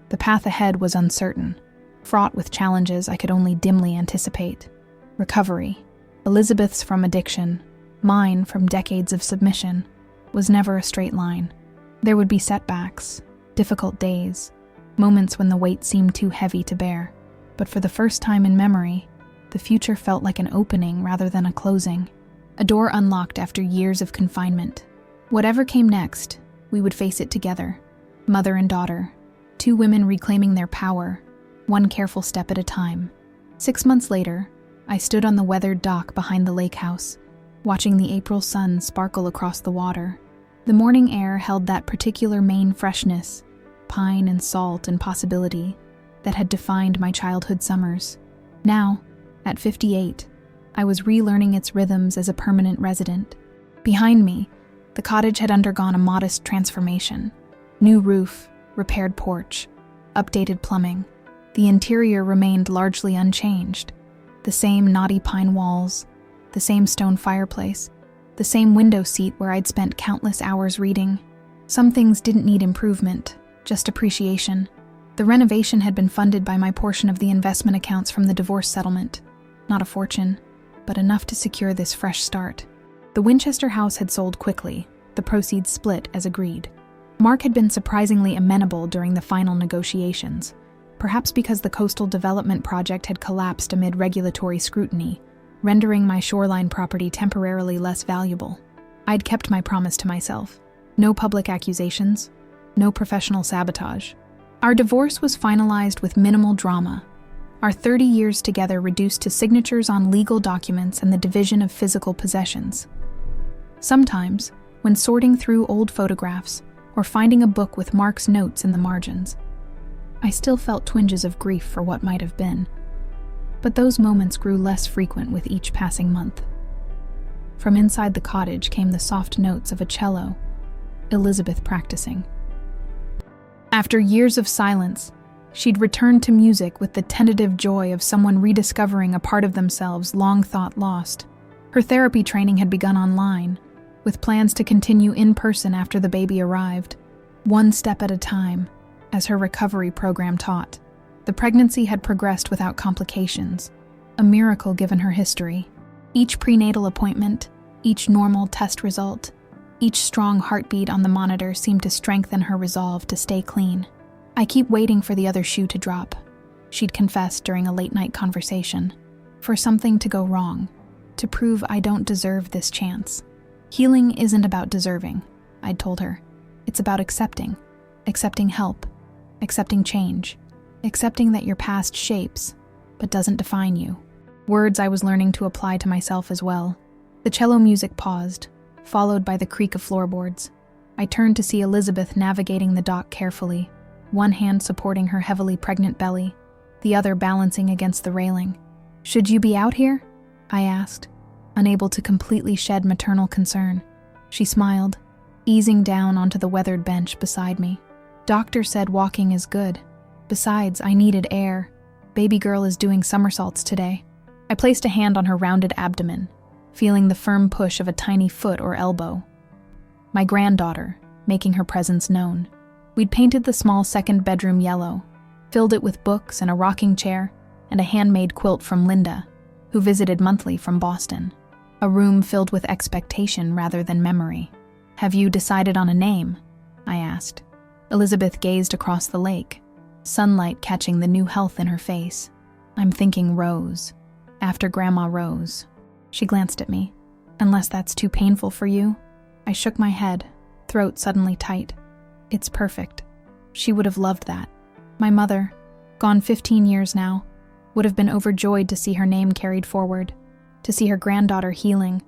The path ahead was uncertain, fraught with challenges I could only dimly anticipate. Recovery, Elizabeth's from addiction, mine from decades of submission, was never a straight line. There would be setbacks, difficult days, moments when the weight seemed too heavy to bear. But for the first time in memory, the future felt like an opening rather than a closing. A door unlocked after years of confinement. Whatever came next, we would face it together, mother and daughter, two women reclaiming their power, one careful step at a time. 6 months later, I stood on the weathered dock behind the lake house, watching the April sun sparkle across the water. The morning air held that particular Maine freshness, pine and salt and possibility, that had defined my childhood summers. Now, at 58, I was relearning its rhythms as a permanent resident. Behind me, the cottage had undergone a modest transformation. New roof, repaired porch, updated plumbing. The interior remained largely unchanged. The same knotty pine walls, the same stone fireplace, the same window seat where I'd spent countless hours reading. Some things didn't need improvement, just appreciation. The renovation had been funded by my portion of the investment accounts from the divorce settlement. Not a fortune, but enough to secure this fresh start. The Winchester house had sold quickly, the proceeds split as agreed. Mark had been surprisingly amenable during the final negotiations, perhaps because the coastal development project had collapsed amid regulatory scrutiny, rendering my shoreline property temporarily less valuable. I'd kept my promise to myself. No public accusations, no professional sabotage. Our divorce was finalized with minimal drama, our 30 years together reduced to signatures on legal documents and the division of physical possessions. Sometimes, when sorting through old photographs or finding a book with Mark's notes in the margins, I still felt twinges of grief for what might have been. But those moments grew less frequent with each passing month. From inside the cottage came the soft notes of a cello, Elizabeth practicing. After years of silence, she'd returned to music with the tentative joy of someone rediscovering a part of themselves long thought lost. Her therapy training had begun online, with plans to continue in person after the baby arrived, one step at a time, as her recovery program taught. The pregnancy had progressed without complications, a miracle given her history. Each prenatal appointment, each normal test result, each strong heartbeat on the monitor seemed to strengthen her resolve to stay clean. I keep waiting for the other shoe to drop, she'd confessed during a late-night conversation. For something to go wrong, to prove I don't deserve this chance. Healing isn't about deserving, I'd told her. It's about accepting help, accepting change, accepting that your past shapes, but doesn't define you. Words I was learning to apply to myself as well. The cello music paused, followed by the creak of floorboards. I turned to see Elizabeth navigating the dock carefully, one hand supporting her heavily pregnant belly, the other balancing against the railing. "Should you be out here?" I asked, unable to completely shed maternal concern. She smiled, easing down onto the weathered bench beside me. "Doctor said walking is good. Besides, I needed air. Baby girl is doing somersaults today." I placed a hand on her rounded abdomen, feeling the firm push of a tiny foot or elbow. My granddaughter, making her presence known. We'd painted the small second bedroom yellow, filled it with books and a rocking chair, and a handmade quilt from Linda, who visited monthly from Boston. A room filled with expectation rather than memory. "Have you decided on a name?" I asked. Elizabeth gazed across the lake, sunlight catching the new health in her face. "I'm thinking Rose, after Grandma Rose." She glanced at me. "Unless that's too painful for you?" I shook my head, throat suddenly tight. "It's perfect. She would have loved that." My mother, gone 15 years now, would have been overjoyed to see her name carried forward, to see her granddaughter healing,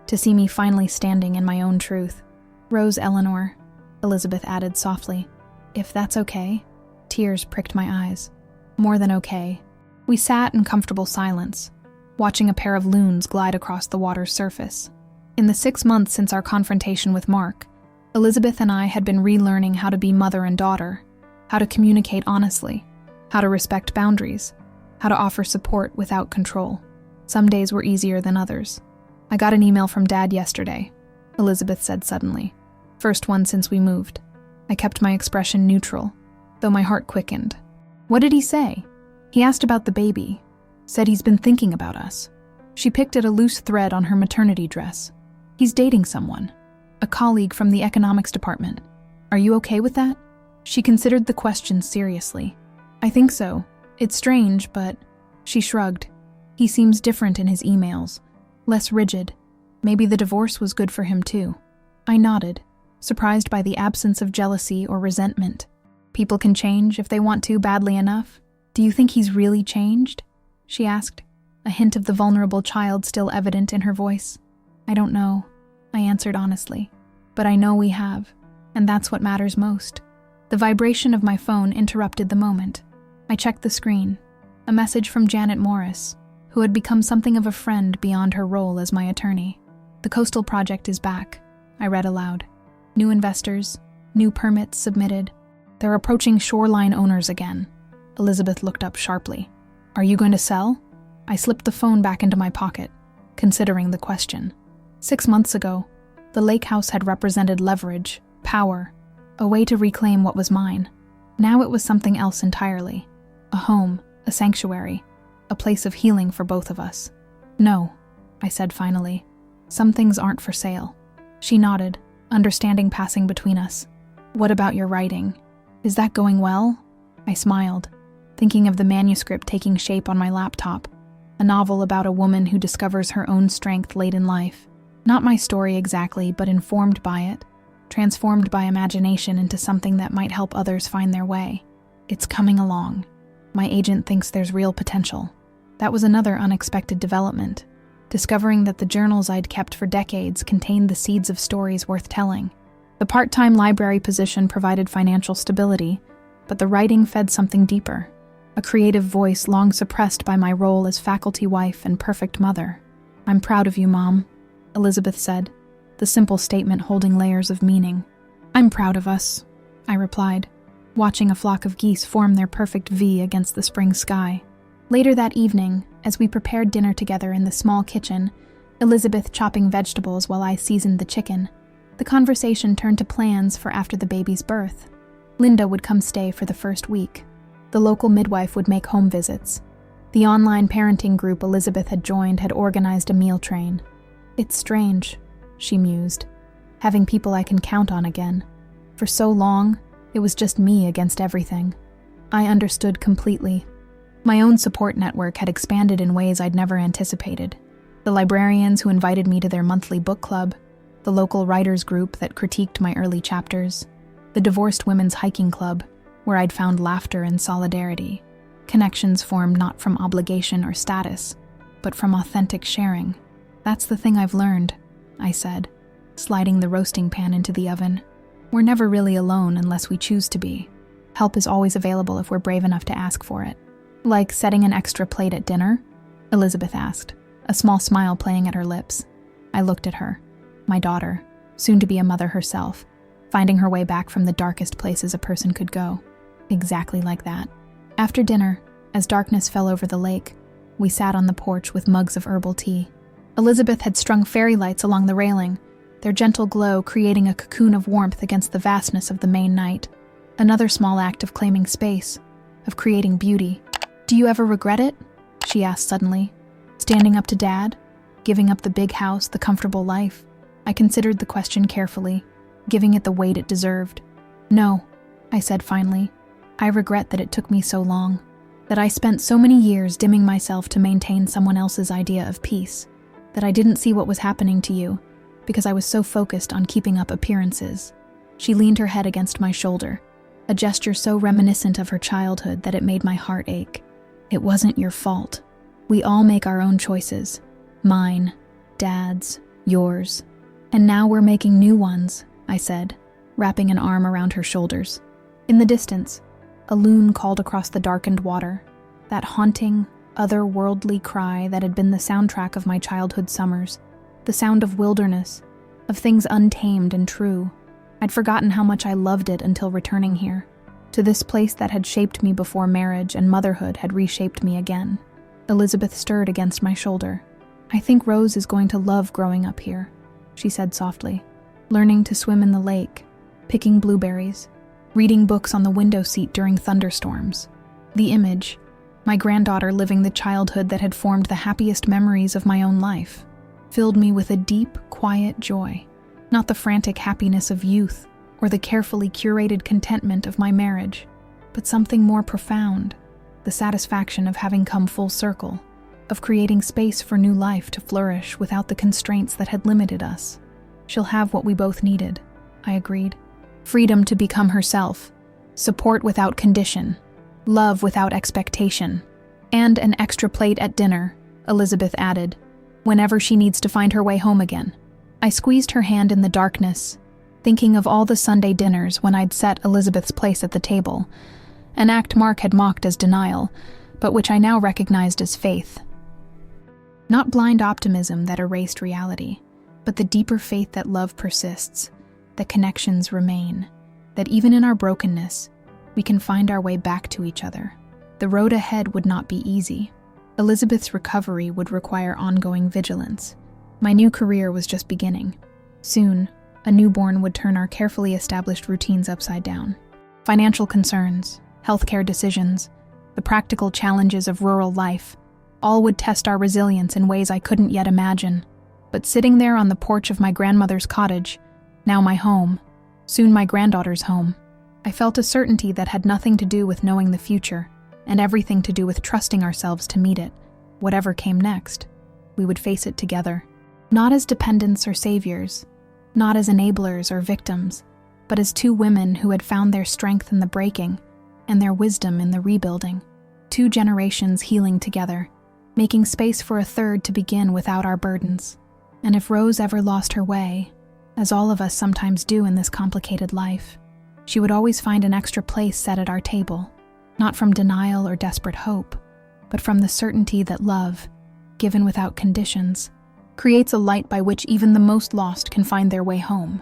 to see me finally standing in my own truth. "Rose Eleanor," Elizabeth added softly. "If that's okay." Tears pricked my eyes. More than okay. We sat in comfortable silence, watching a pair of loons glide across the water's surface. In the 6 months since our confrontation with Mark, Elizabeth and I had been relearning how to be mother and daughter, how to communicate honestly, how to respect boundaries, how to offer support without control. Some days were easier than others. "I got an email from Dad yesterday," Elizabeth said suddenly. First one since we moved. I kept my expression neutral, though my heart quickened. What did he say? He asked about the baby. Said he's been thinking about us. She picked at a loose thread on her maternity dress. He's dating someone. A colleague from the economics department. Are you okay with that? She considered the question seriously. I think so. It's strange, but... She shrugged. He seems different in his emails. Less rigid. Maybe the divorce was good for him too. I nodded, surprised by the absence of jealousy or resentment. People can change if they want to badly enough. Do you think he's really changed? She asked, a hint of the vulnerable child still evident in her voice. I don't know, I answered honestly. But I know we have, and that's what matters most. The vibration of my phone interrupted the moment. I checked the screen. A message from Janet Morris, who had become something of a friend beyond her role as my attorney. The coastal project is back, I read aloud. New investors, new permits submitted. They're approaching shoreline owners again. Elizabeth looked up sharply. Are you going to sell? I slipped the phone back into my pocket, considering the question. 6 months ago, the lake house had represented leverage, power, a way to reclaim what was mine. Now it was something else entirely. A home, a sanctuary, a place of healing for both of us. No, I said finally. Some things aren't for sale. She nodded, understanding passing between us. What about your writing? Is that going well? I smiled, thinking of the manuscript taking shape on my laptop, a novel about a woman who discovers her own strength late in life. Not my story exactly, but informed by it, transformed by imagination into something that might help others find their way. It's coming along. My agent thinks there's real potential. That was another unexpected development, discovering that the journals I'd kept for decades contained the seeds of stories worth telling. The part-time library position provided financial stability, but the writing fed something deeper, a creative voice long suppressed by my role as faculty wife and perfect mother. I'm proud of you, Mom, Elizabeth said, the simple statement holding layers of meaning. I'm proud of us, I replied, watching a flock of geese form their perfect V against the spring sky. Later that evening, as we prepared dinner together in the small kitchen, Elizabeth chopping vegetables while I seasoned the chicken, the conversation turned to plans for after the baby's birth. Linda would come stay for the first week. The local midwife would make home visits. The online parenting group Elizabeth had joined had organized a meal train. It's strange, she mused, having people I can count on again. For so long, it was just me against everything. I understood completely. My own support network had expanded in ways I'd never anticipated. The librarians who invited me to their monthly book club, the local writers group that critiqued my early chapters, the divorced women's hiking club, where I'd found laughter and solidarity. Connections formed not from obligation or status, but from authentic sharing. That's the thing I've learned, I said, sliding the roasting pan into the oven. We're never really alone unless we choose to be. Help is always available if we're brave enough to ask for it. Like setting an extra plate at dinner? Elizabeth asked, a small smile playing at her lips. I looked at her, my daughter, soon to be a mother herself, finding her way back from the darkest places a person could go. Exactly like that. After dinner, as darkness fell over the lake, we sat on the porch with mugs of herbal tea. Elizabeth had strung fairy lights along the railing, their gentle glow creating a cocoon of warmth against the vastness of the Maine night. Another small act of claiming space, of creating beauty. Do you ever regret it? She asked suddenly. Standing up to Dad? Giving up the big house, the comfortable life? I considered the question carefully, giving it the weight it deserved. No, I said finally. I regret that it took me so long, that I spent so many years dimming myself to maintain someone else's idea of peace, that I didn't see what was happening to you, because I was so focused on keeping up appearances. She leaned her head against my shoulder, a gesture so reminiscent of her childhood that it made my heart ache. It wasn't your fault. We all make our own choices. Mine, Dad's, yours. And now we're making new ones, I said, wrapping an arm around her shoulders. In the distance, a loon called across the darkened water, that haunting, otherworldly cry that had been the soundtrack of my childhood summers, the sound of wilderness, of things untamed and true. I'd forgotten how much I loved it until returning here, to this place that had shaped me before marriage and motherhood had reshaped me again. Elizabeth stirred against my shoulder. I think Rose is going to love growing up here, she said softly. learning to swim in the lake, picking blueberries, reading books on the window seat during thunderstorms. The image, my granddaughter living the childhood that had formed the happiest memories of my own life, filled me with a deep, quiet joy, not the frantic happiness of youth or the carefully curated contentment of my marriage, but something more profound, the satisfaction of having come full circle, of creating space for new life to flourish without the constraints that had limited us. She'll have what we both needed, I agreed. Freedom to become herself, support without condition, love without expectation, and an extra plate at dinner, Elizabeth added, whenever she needs to find her way home again. I squeezed her hand in the darkness, thinking of all the Sunday dinners when I'd set Elizabeth's place at the table, an act Mark had mocked as denial, but which I now recognized as faith. Not blind optimism that erased reality, but the deeper faith that love persists, that connections remain, that even in our brokenness, we can find our way back to each other. The road ahead would not be easy. Elizabeth's recovery would require ongoing vigilance. My new career was just beginning. Soon, a newborn would turn our carefully established routines upside down. Financial concerns, healthcare decisions, the practical challenges of rural life, all would test our resilience in ways I couldn't yet imagine. But sitting there on the porch of my grandmother's cottage, now my home, soon my granddaughter's home, I felt a certainty that had nothing to do with knowing the future, and everything to do with trusting ourselves to meet it. Whatever came next, we would face it together. Not as dependents or saviors, not as enablers or victims, but as two women who had found their strength in the breaking and their wisdom in the rebuilding. 2 generations healing together, making space for a third to begin without our burdens. And if Rose ever lost her way, as all of us sometimes do in this complicated life, she would always find an extra place set at our table, not from denial or desperate hope, but from the certainty that love, given without conditions, creates a light by which even the most lost can find their way home.